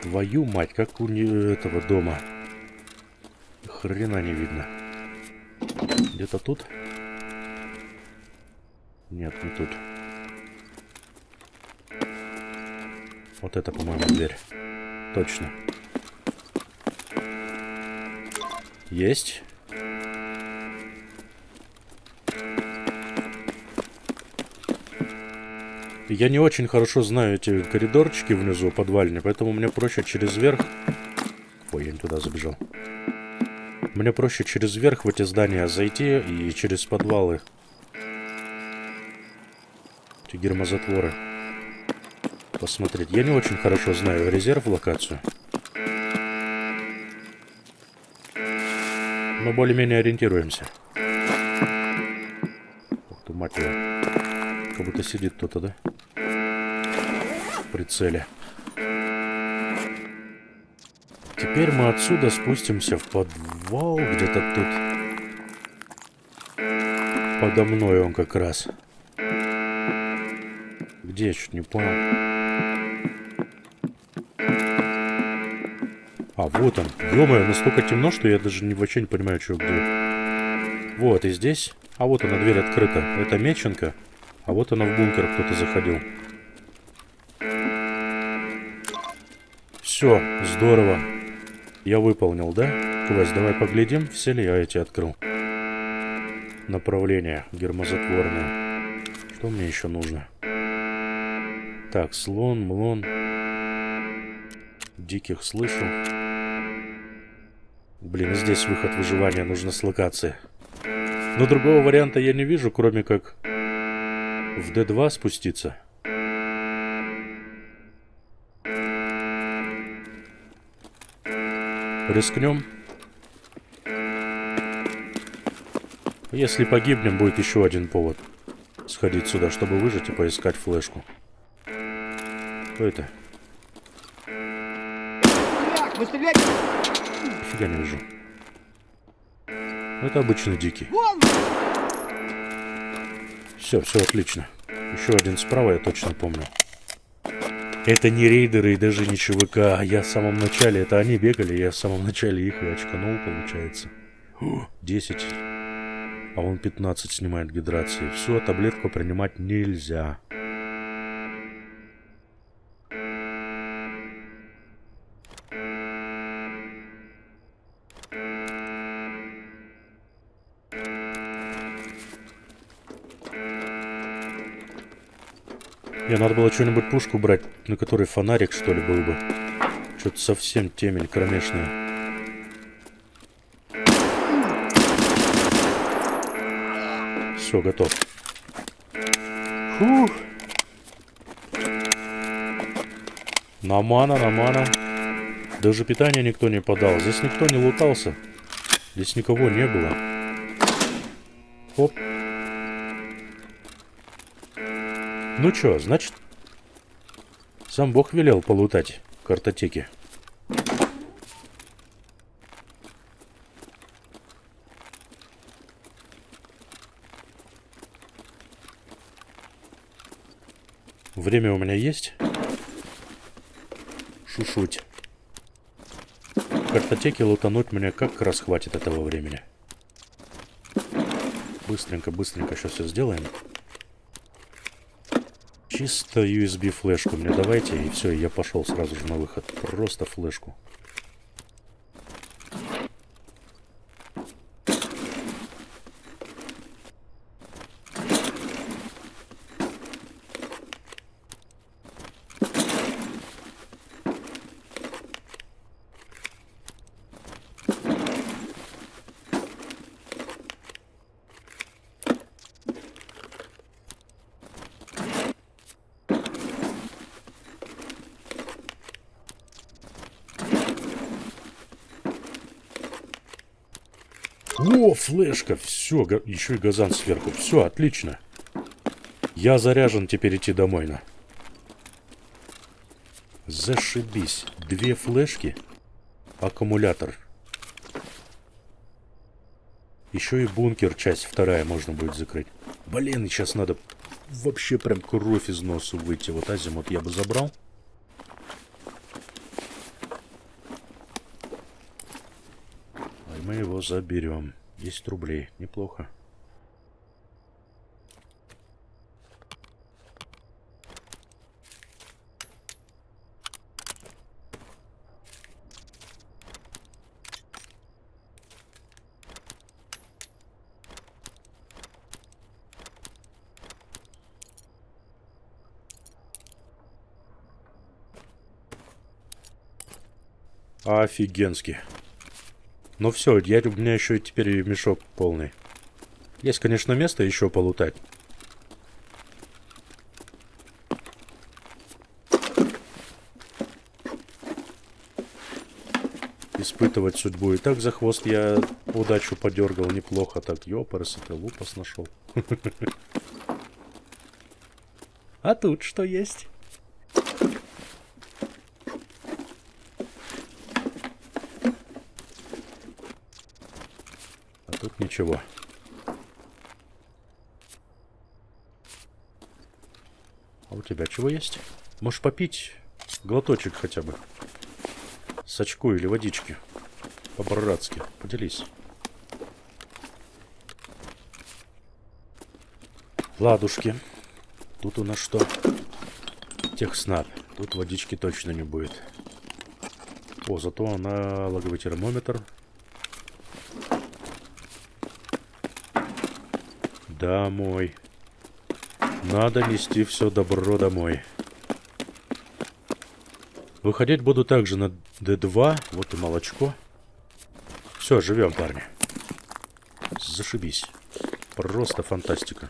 Твою мать, как у этого дома. Хрена не видно. Где-то тут? Нет, не тут. Вот это, по-моему, дверь. Точно. Есть. Я не очень хорошо знаю эти коридорчики внизу, подвальни, поэтому мне проще через верх... Ой, я не туда забежал. Мне проще через верх в эти здания зайти и через подвалы. Эти гермозатворы посмотреть. Я не очень хорошо знаю резерв, локацию. Но более-менее ориентируемся. Ух ты, мать его. Как будто сидит кто-то, да? В прицеле. Теперь мы отсюда спустимся в подвал. Где-то тут. Подо мной он как раз. Где, я чуть не понял. А, вот он. Ё-моё, настолько темно, что я даже вообще не понимаю, что где. Вот, и здесь. А вот она, дверь открыта. Это Меченко. А вот она в бункер, кто-то заходил. Все, здорово. Я выполнил, да? Квест, давай поглядим, все ли я эти открыл. Направление гермозатворное. Что мне еще нужно? Так, слон, млон. Диких слышу. Блин, и здесь выход выживания, нужно с локации. Но другого варианта я не вижу, кроме как в D2 спуститься. Рискнем. Если погибнем, будет еще один повод сходить сюда, чтобы выжить и поискать флешку. Кто это? Нифига не вижу. Это обычный дикий. Все отлично. Еще один справа, я точно помню. Это не рейдеры и даже не ЧВК. Я в самом начале, это они бегали, я в самом начале их и очканул, получается. 10. А он 15 снимает гидрации. Все, таблетку принимать нельзя. Надо было что-нибудь пушку брать, на которой фонарик, что ли, был бы. Что-то совсем темень кромешная. Все, готов. Фух. На мана. Даже питания никто не подал. Здесь никто не лутался. Здесь никого не было. Хоп. Ну чё, значит, сам Бог велел полутать картотеки. Время у меня есть. Шушуть. Картотеки лутануть мне как раз хватит этого времени. Быстренько сейчас все сделаем. Чисто USB флешку мне давайте, и все, я пошел сразу же на выход. Просто флешку. О, флешка! Все, еще и газан сверху. Все, отлично. Я заряжен, теперь идти домой на. Зашибись. 2 флешки. Аккумулятор. Еще и бункер, часть 2 можно будет закрыть. Блин, сейчас надо вообще прям кровь из носу выйти. Вот азимут я бы забрал. А мы его заберем. 10 рублей. Неплохо. Офигенски. Ну все, у меня еще теперь и мешок полный. Есть, конечно, место еще полутать. Испытывать судьбу. И так за хвост я удачу подергал неплохо. Так, ёпарас, это лупас нашел. А тут что есть? Тут ничего. А у тебя чего есть? Можешь попить глоточек хотя бы. Сачку или водички. По-братски. Поделись. Ладушки. Тут у нас что? Техснаб. Тут водички точно не будет. О, зато аналоговый термометр. Домой. Надо нести все добро домой. Выходить буду также на D2. Вот и молочко. Все, живем, парни. Зашибись. Просто фантастика.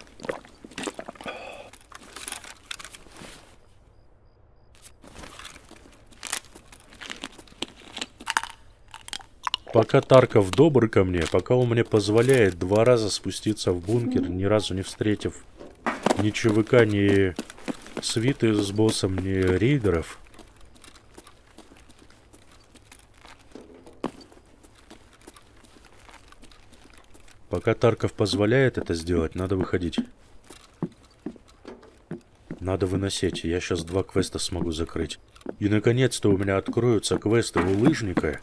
Пока Тарков добр ко мне, пока он мне позволяет 2 раза спуститься в бункер, ни разу не встретив ни ЧВК, ни свиты с боссом, ни рейдеров. Пока Тарков позволяет это сделать, надо выходить. Надо выносить. Я сейчас 2 квеста смогу закрыть. И наконец-то у меня откроются квесты у лыжника.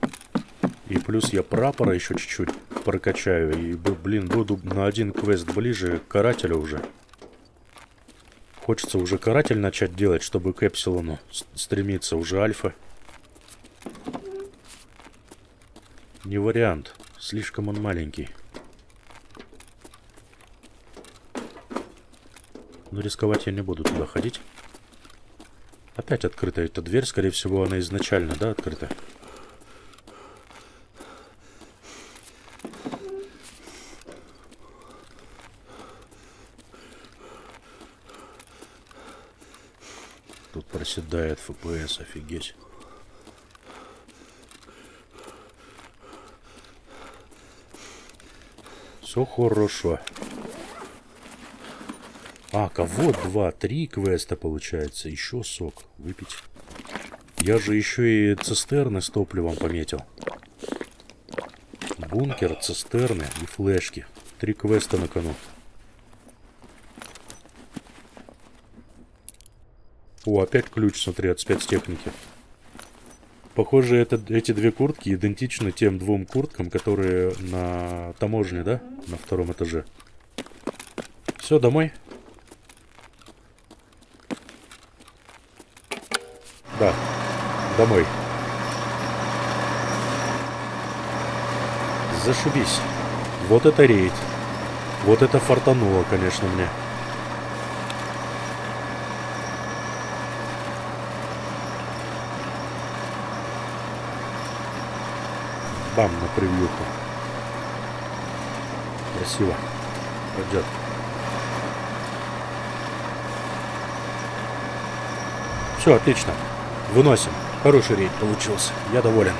И плюс я прапора еще чуть-чуть прокачаю. И, блин, буду на 1 квест ближе к карателю уже. Хочется уже каратель начать делать, чтобы к Эпсилону стремиться. Уже альфа. Не вариант. Слишком он маленький. Но рисковать я не буду туда ходить. Опять открыта эта дверь. Скорее всего, она изначально, да, открыта? Тут проседает FPS, офигеть. Все хорошо. А, кого 2, 3 квеста получается. Еще сок выпить. Я же еще и цистерны с топливом пометил. Бункер, цистерны и флешки. 3 квеста на кону. О, опять ключ, смотри, от спецтехники. Похоже, эти 2 куртки идентичны тем 2 курткам, которые на таможне, да? На 2-м этаже. Все, домой. Да, домой. Зашибись. Вот это рейд. Вот это фартануло, конечно, мне. Бам, на превьюху. Красиво. Пойдет. Все, отлично. Выносим. Хороший рейд получился. Я доволен.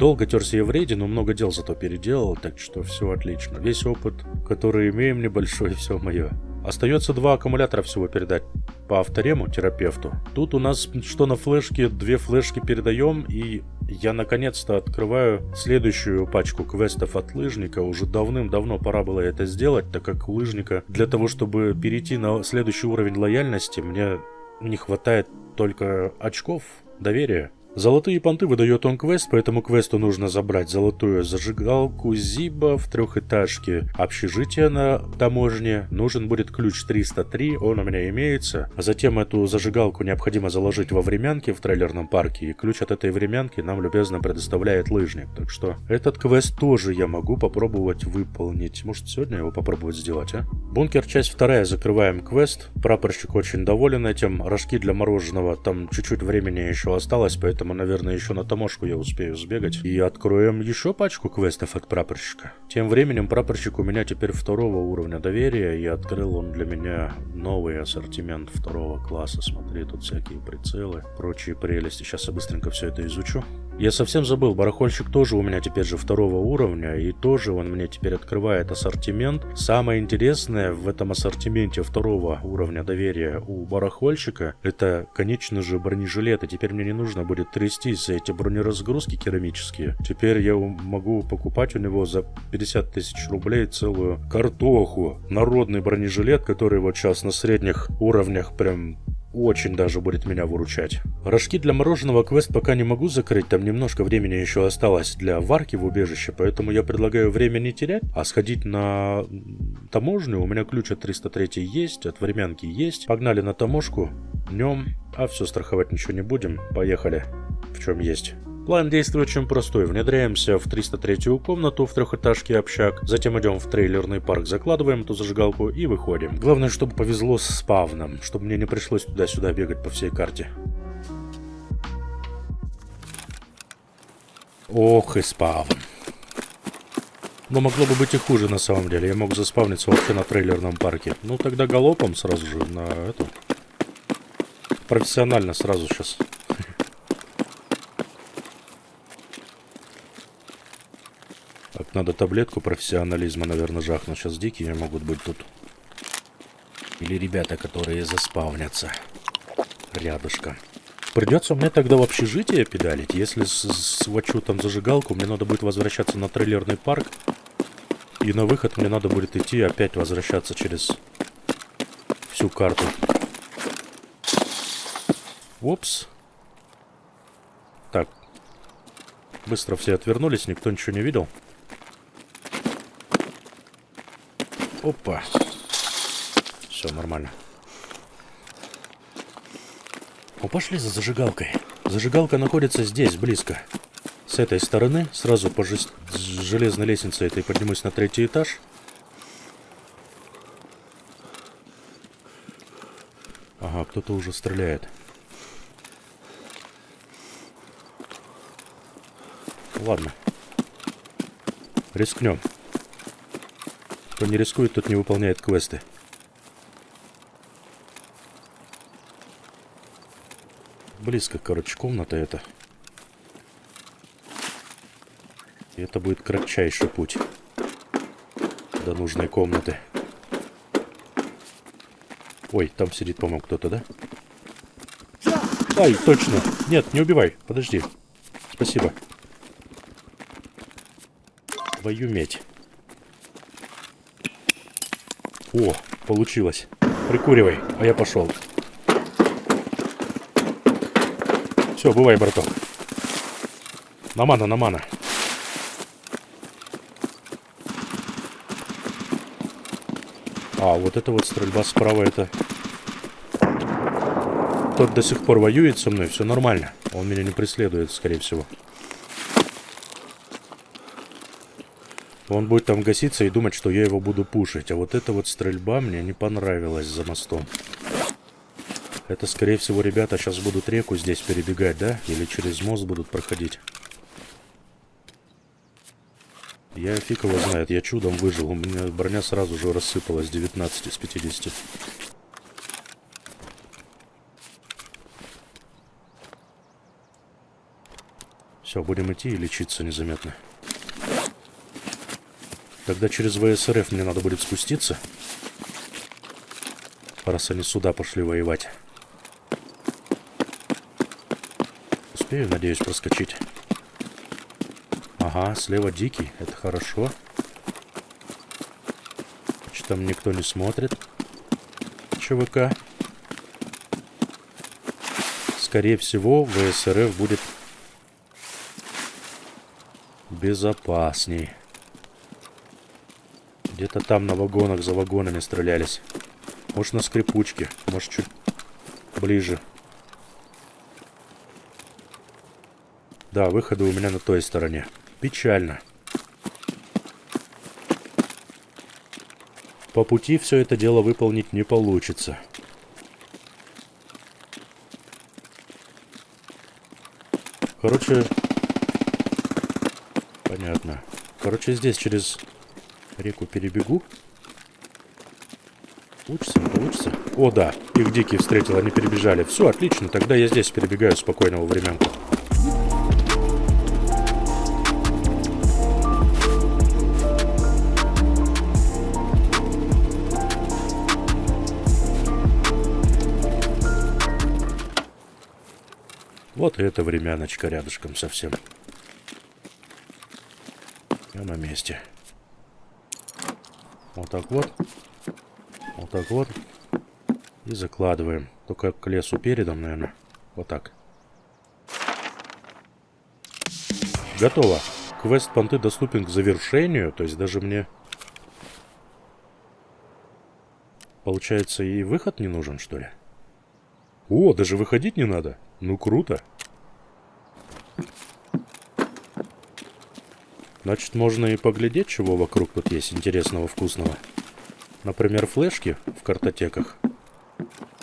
Долго терся я в рейде, но много дел зато переделал, так что все отлично. Весь опыт, который имеем, небольшой, все мое. Остается 2 аккумулятора всего передать по авторему, терапевту. Тут у нас что на флешке, 2 флешки передаем, и я наконец-то открываю следующую пачку квестов от лыжника. Уже давным-давно пора было это сделать, так как у лыжника для того, чтобы перейти на следующий уровень лояльности, мне не хватает только очков доверия. Золотые понты выдает он квест, по этому квесту нужно забрать золотую зажигалку Зиба в 3-этажке общежития на таможне. Нужен будет ключ 303, он у меня имеется. А затем эту зажигалку необходимо заложить во времянке в трейлерном парке, и ключ от этой времянки нам любезно предоставляет лыжник. Так что этот квест тоже я могу попробовать выполнить. Может, сегодня его попробовать сделать, а? Бункер, часть 2, закрываем квест. Прапорщик очень доволен этим. Рожки для мороженого, там чуть-чуть времени еще осталось, поэтому, наверное, еще на таможку я успею сбегать. И откроем еще пачку квестов от прапорщика. Тем временем прапорщик у меня теперь 2-го уровня доверия, и открыл он для меня новый ассортимент 2-го класса. Смотри, тут всякие прицелы, прочие прелести. Сейчас я быстренько все это изучу. Я совсем забыл, барахольщик тоже у меня теперь же 2-го уровня, и тоже он мне теперь открывает ассортимент. Самое интересное в этом ассортименте 2-го уровня доверия у барахольщика — это, конечно же, бронежилеты. Теперь мне не нужно будет трястись за эти бронеразгрузки керамические. Теперь я могу покупать у него за 50 тысяч рублей целую картоху. Народный бронежилет, который вот сейчас на средних уровнях прям очень даже будет меня выручать. Рожки для мороженого квест пока не могу закрыть, там немножко времени еще осталось для варки в убежище, поэтому я предлагаю время не терять, а сходить на таможню. У меня ключ от 303 есть, от времянки есть. Погнали на таможку, днем, а все, страховать ничего не будем. Поехали, в чем есть. План действия очень простой. Внедряемся в 303-ю комнату в 3-этажке общак, затем идем в трейлерный парк, закладываем эту зажигалку и выходим. Главное, чтобы повезло с спавном, чтобы мне не пришлось туда-сюда бегать по всей карте. Ох и спавн. Но могло бы быть и хуже на самом деле. Я мог заспавниться вообще на трейлерном парке. Ну тогда галопом сразу же на эту. Профессионально сразу сейчас. Так, надо таблетку профессионализма, наверное, жахнуть. Сейчас дикие могут быть тут. Или ребята, которые заспавнятся рядышком. Придется мне тогда в общежитие педалить. Если свачу там зажигалку, мне надо будет возвращаться на трейлерный парк. И на выход мне надо будет идти опять возвращаться через всю карту. Опс. Так. Быстро все отвернулись, никто ничего не видел. Опа. Все нормально. О, пошли за зажигалкой. Зажигалка находится здесь, близко. С этой стороны. Сразу по железной лестнице этой поднимусь на 3-й этаж. Ага, кто-то уже стреляет. Ладно. Рискнем. Кто не рискует, тот не выполняет квесты. Близко, короче, комната эта. И это будет кратчайший путь до нужной комнаты. Ой, там сидит, по-моему, кто-то, да? Ай, точно. Нет, не убивай. Подожди. Спасибо. Твою медь. О, получилось. Прикуривай, а я пошел. Все, бывай, браток. На мана, на мана. А, вот это вот стрельба справа, это... Тот до сих пор воюет со мной, все нормально. Он меня не преследует, скорее всего. Он будет там гаситься и думать, что я его буду пушить. А вот эта вот стрельба мне не понравилась за мостом. Это, скорее всего, ребята сейчас будут реку здесь перебегать, да? Или через мост будут проходить. Я фиг его знает, я чудом выжил. У меня броня сразу же рассыпалась 19 из 50. Все, будем идти и лечиться незаметно. Тогда через ВСРФ мне надо будет спуститься. Раз они сюда пошли воевать. Успею, надеюсь, проскочить. Ага, слева дикий. Это хорошо. Что там никто не смотрит. ЧВК. Скорее всего, ВСРФ будет безопасней. Где-то там на вагонах за вагонами стрелялись. Может, на скрипучке. Может, чуть ближе. Да, выходы у меня на той стороне. Печально. По пути все это дело выполнить не получится. Короче... Понятно. Короче, здесь через реку перебегу. Получится, не получится? О, да. Их дикий встретил, они перебежали. Все, отлично. Тогда я здесь перебегаю спокойно во временку. Вот и эта времяночка рядышком совсем. Я на месте. Вот так вот. Вот так вот. И закладываем. Только к лесу передом, наверное. Вот так. Готово. Квест понты доступен к завершению. То есть даже мне... Получается, и выход не нужен, что ли? О, даже выходить не надо. Ну, круто. Значит, можно и поглядеть, чего вокруг тут есть интересного, вкусного. Например, флешки в картотеках.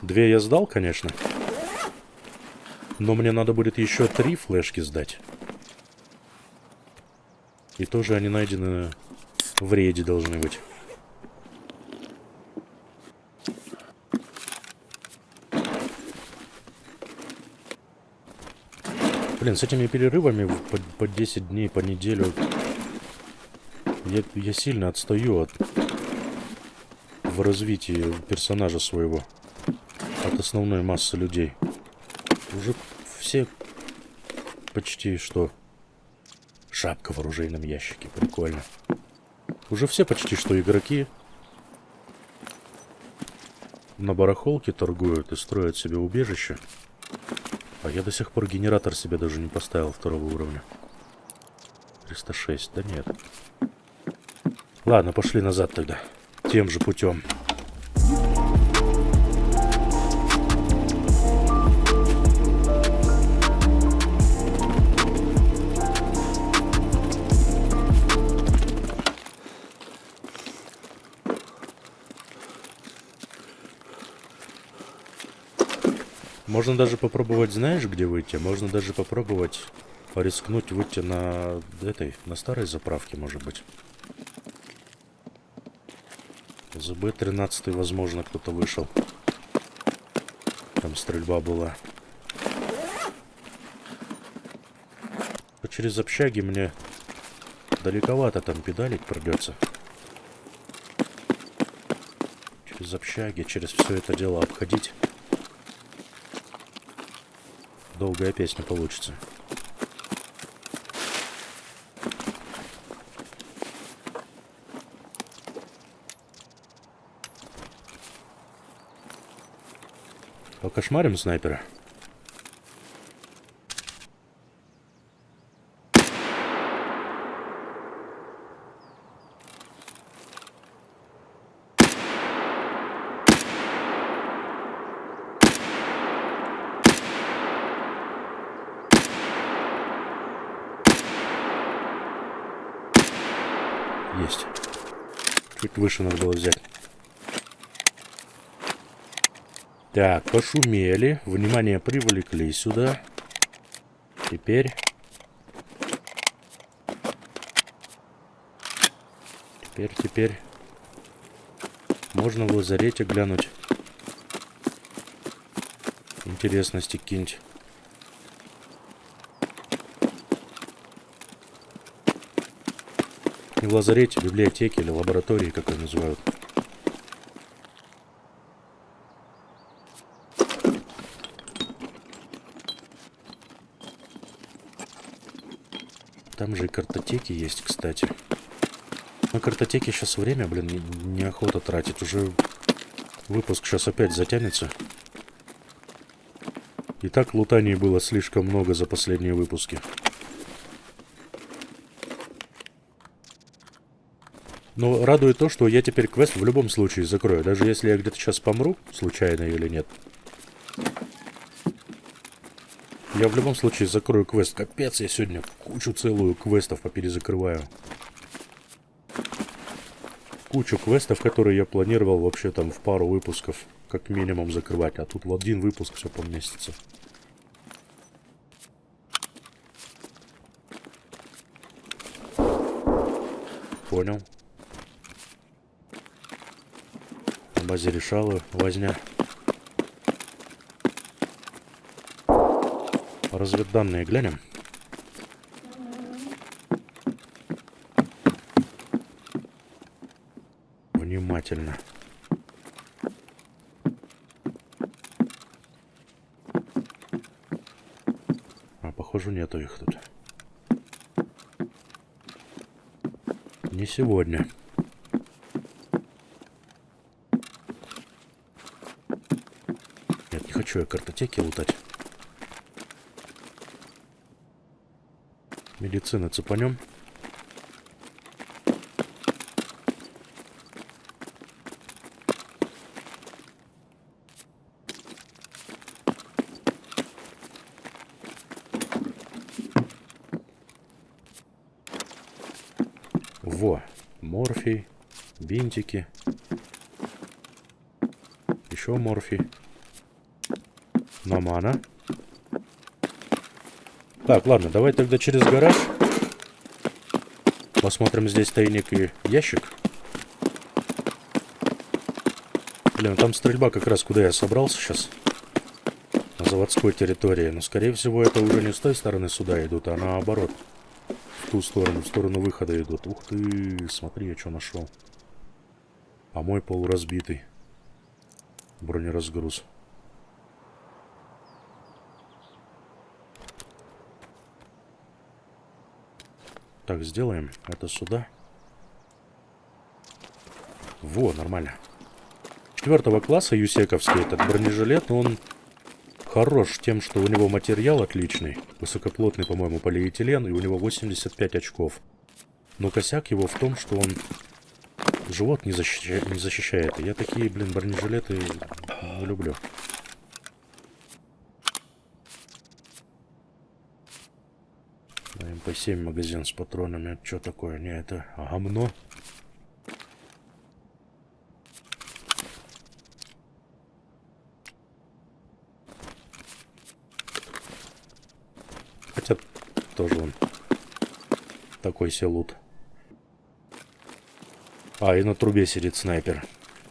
2 я сдал, конечно. Но мне надо будет еще 3 флешки сдать. И тоже они найдены в рейде должны быть. Блин, с этими перерывами по 10 дней, по неделю я сильно отстаю в развитии персонажа своего от основной массы людей. Уже все почти что... Шапка в оружейном ящике, прикольно. Уже все почти что игроки на барахолке торгуют и строят себе убежище. А я до сих пор генератор себе даже не поставил 2-го уровня. 306, да нет. Ладно, пошли назад тогда. Тем же путем. Можно даже попробовать, знаешь, где выйти? Можно даже попробовать рискнуть выйти на на старой заправке, может быть. ЗБ-13, возможно, кто-то вышел. Там стрельба была. Через общаги мне далековато там педалить придется. Через общаги, через все это дело обходить. Долгая песня получится. Покошмарим снайпера. Есть. Чуть выше надо было взять. Так, пошумели. Внимание привлекли сюда. Теперь можно в лазарете глянуть. Интересности какие-нибудь. В лазарете, библиотеке или лаборатории, как ее называют. Там же и картотеки есть, кстати. На картотеке сейчас время, блин, неохота тратить. Уже выпуск сейчас опять затянется. И так лутаний было слишком много за последние выпуски. Но радует то, что я теперь квест в любом случае закрою. Даже если я где-то сейчас помру, случайно или нет. Я в любом случае закрою квест. Капец, я сегодня кучу целую квестов поперезакрываю. Кучу квестов, которые я планировал вообще там в пару выпусков как минимум закрывать. А тут в один выпуск все поместится. Понял. На базе решала возня. Разведданные глянем. Внимательно. А, похоже, нету их тут. Не сегодня. Нет, не хочу я картотеки лутать. Медицины цепанем. Во, морфий, бинтики. Еще морфий. Намана. Так, ладно, давай тогда через гараж. Посмотрим здесь тайник и ящик. Блин, там стрельба как раз куда я собрался сейчас. На заводской территории. Но скорее всего это уже не с той стороны сюда идут, а наоборот. В ту сторону, в сторону выхода идут. Ух ты, смотри, я что нашел. А мой полуразбитый. Бронеразгруз. Так, сделаем это сюда. Во, нормально. 4 класса юсековский этот бронежилет, он хорош тем, что у него материал отличный. Высокоплотный, по-моему, полиэтилен, и у него 85 очков. Но косяк его в том, что он живот не защищает. Я такие, блин, бронежилеты не люблю. МП-7 магазин с патронами. Это что такое? Не, это гомно. Хотя тоже он такой себе лут. А, и на трубе сидит снайпер.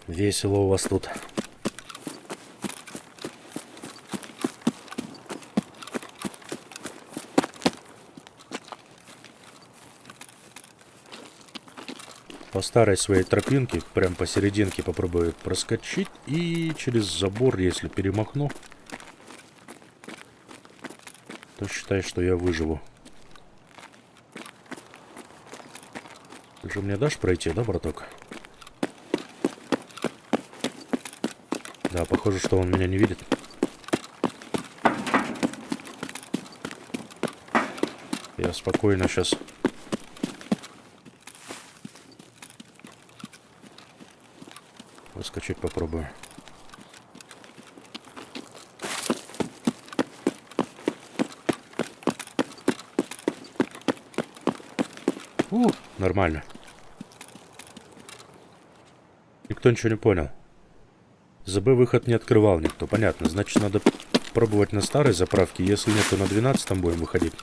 Весело у вас тут. По старой своей тропинке, прям посерединке попробую проскочить. И через забор, если перемахну, то считай, что я выживу. Ты же мне дашь пройти, да, браток? Да, похоже, что он меня не видит. Я спокойно сейчас... Выскочить попробую. Нормально. Никто ничего не понял. ЗБ выход не открывал никто. Понятно. Значит, надо пробовать на старой заправке. Если нет, то на 12-м будем выходить.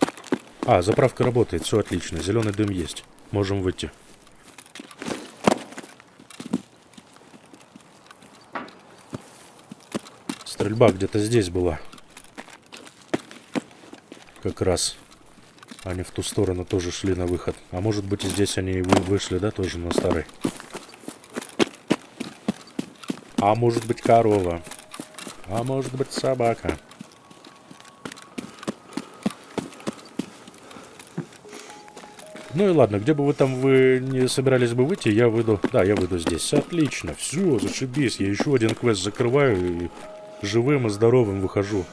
А, заправка работает. Все отлично. Зеленый дым есть. Можем выйти. Стрельба где-то здесь была. Как раз. Они в ту сторону тоже шли на выход. А может быть и здесь они вышли, да, тоже на старый. А может быть корова. А может быть собака. Ну и ладно, где бы вы не собирались бы выйти, я выйду. Да, я выйду здесь. Отлично, все, зашибись. Я еще один квест закрываю и живым и здоровым выхожу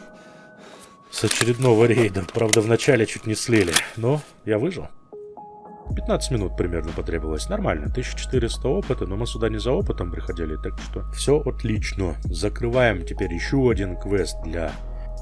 с очередного рейда. Правда, вначале чуть не слили, но я выжил. 15 минут примерно потребовалось. Нормально, 1400 опыта, но мы сюда не за опытом приходили, так что все отлично. Закрываем теперь еще один квест для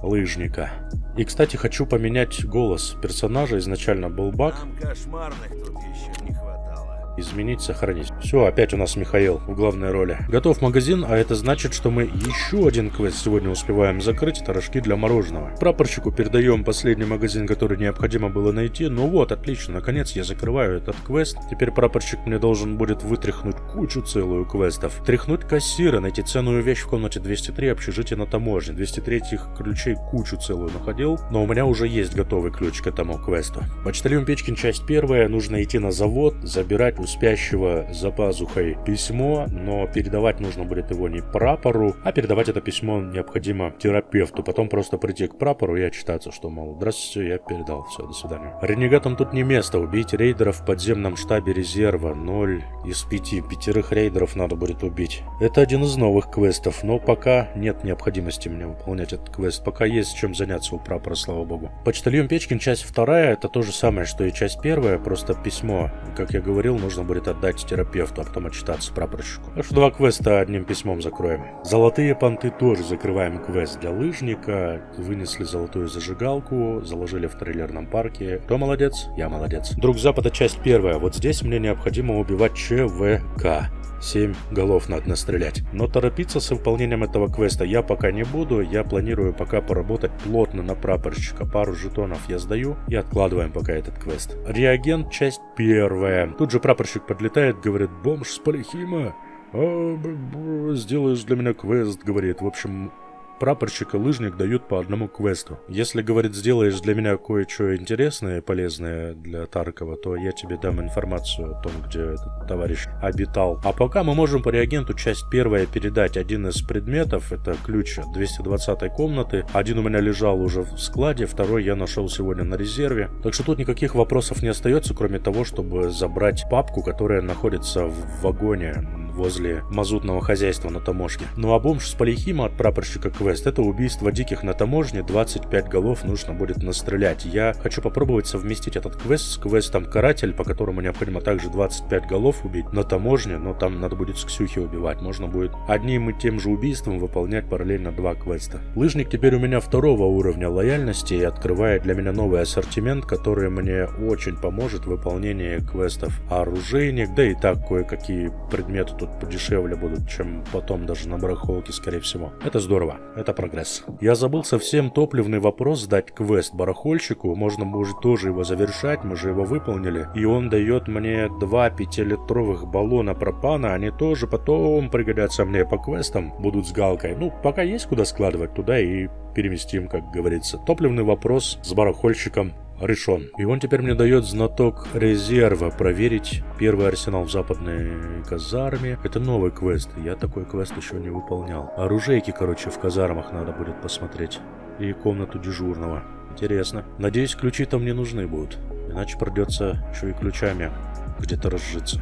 лыжника. И, кстати, хочу поменять голос персонажа. Изначально был баг. Нам кошмарных тут еще не хватало. Изменить, сохранить. Все, опять у нас Михаил в главной роли. Готов магазин, а это значит, что мы еще один квест сегодня успеваем закрыть. Это рожки для мороженого. Прапорщику передаем последний магазин, который необходимо было найти. Ну вот, отлично, наконец я закрываю этот квест. Теперь прапорщик мне должен будет вытряхнуть кучу целую квестов. Тряхнуть кассира, найти ценную вещь в комнате 203, общежитие на таможне. 203 ключей кучу целую находил, но у меня уже есть готовый ключ к этому квесту. Почтальон Печкин, часть первая. Нужно идти на завод, забирать у спящего за пазухой письмо, но передавать нужно будет его не прапору, а передавать это письмо необходимо терапевту. Потом просто прийти к прапору и отчитаться, что, мол, здравствуйте, я передал, все, до свидания. Ренегатам тут не место. Убить рейдеров в подземном штабе резерва. 0 из 5. 5 рейдеров надо будет убить. Это один из новых квестов, но пока нет необходимости мне выполнять этот квест. Пока есть чем заняться у прапора, слава богу. Почтальон Печкин, часть вторая, это то же самое, что и часть первая, просто письмо, как я говорил, нужно будет отдать терапевту, а потом отчитаться прапорщику. Так что 2 квеста одним письмом закроем. Золотые понты тоже закрываем квест для лыжника. Вынесли золотую зажигалку, заложили в трейлерном парке. Кто молодец? Я молодец. Друг Запада, часть первая. Вот здесь мне необходимо убивать ЧВК. 7 голов надо настрелять. Но торопиться с выполнением этого квеста я пока не буду. Я планирую пока поработать плотно на прапорщика. Пару жетонов я сдаю и откладываем пока этот квест. Реагент, часть первая. Тут же прапорщик подлетает, говорит: бомж с Полихима, сделаешь для меня квест, говорит. В общем, прапорщик и лыжник дают по одному квесту. Если, говорит, сделаешь для меня кое-что интересное и полезное для Таркова, то я тебе дам информацию о том, где этот товарищ обитал. А пока мы можем по реагенту часть первая передать один из предметов. Это ключ от 220 комнаты. Один у меня лежал уже в складе, второй я нашел сегодня на резерве. Так что тут никаких вопросов не остается, кроме того, чтобы забрать папку, которая находится в вагоне возле мазутного хозяйства на таможне. Ну а бомж с Полихима от прапорщика квест — это убийство диких на таможне. 25 голов нужно будет настрелять. Я хочу попробовать совместить этот квест с квестом Каратель, по которому необходимо также 25 голов убить на таможне, но там надо будет с Ксюхи убивать. Можно будет одним и тем же убийством выполнять параллельно 2 квеста. Лыжник теперь у меня 2-го уровня лояльности и открывает для меня новый ассортимент, который мне очень поможет в выполнении квестов. Оружейник, да и так кое-какие предметы тут подешевле будут, чем потом даже на барахолке, скорее всего. Это здорово, это прогресс. Я забыл совсем топливный вопрос сдать квест барахольщику. Можно будет тоже его завершать, мы же его выполнили. И он дает мне 2 5-литровых баллона пропана. Они тоже потом пригодятся мне по квестам, будут с галкой. Ну, пока есть куда складывать, туда и переместим, как говорится. Топливный вопрос с барахольщиком решен. И он теперь мне дает знаток резерва. Проверить первый арсенал в западной казарме. Это новый квест. Я такой квест еще не выполнял. Оружейки, короче, в казармах надо будет посмотреть. И комнату дежурного. Интересно. Надеюсь, ключи там не нужны будут. Иначе придется еще и ключами где-то разжиться.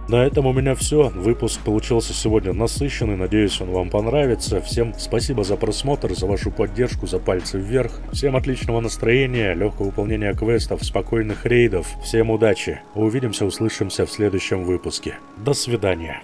На этом у меня все. Выпуск получился сегодня насыщенный. Надеюсь, он вам понравится. Всем спасибо за просмотр, за вашу поддержку, за пальцы вверх. Всем отличного настроения, легкого выполнения квестов, спокойных рейдов. Всем удачи. Увидимся, услышимся в следующем выпуске. До свидания.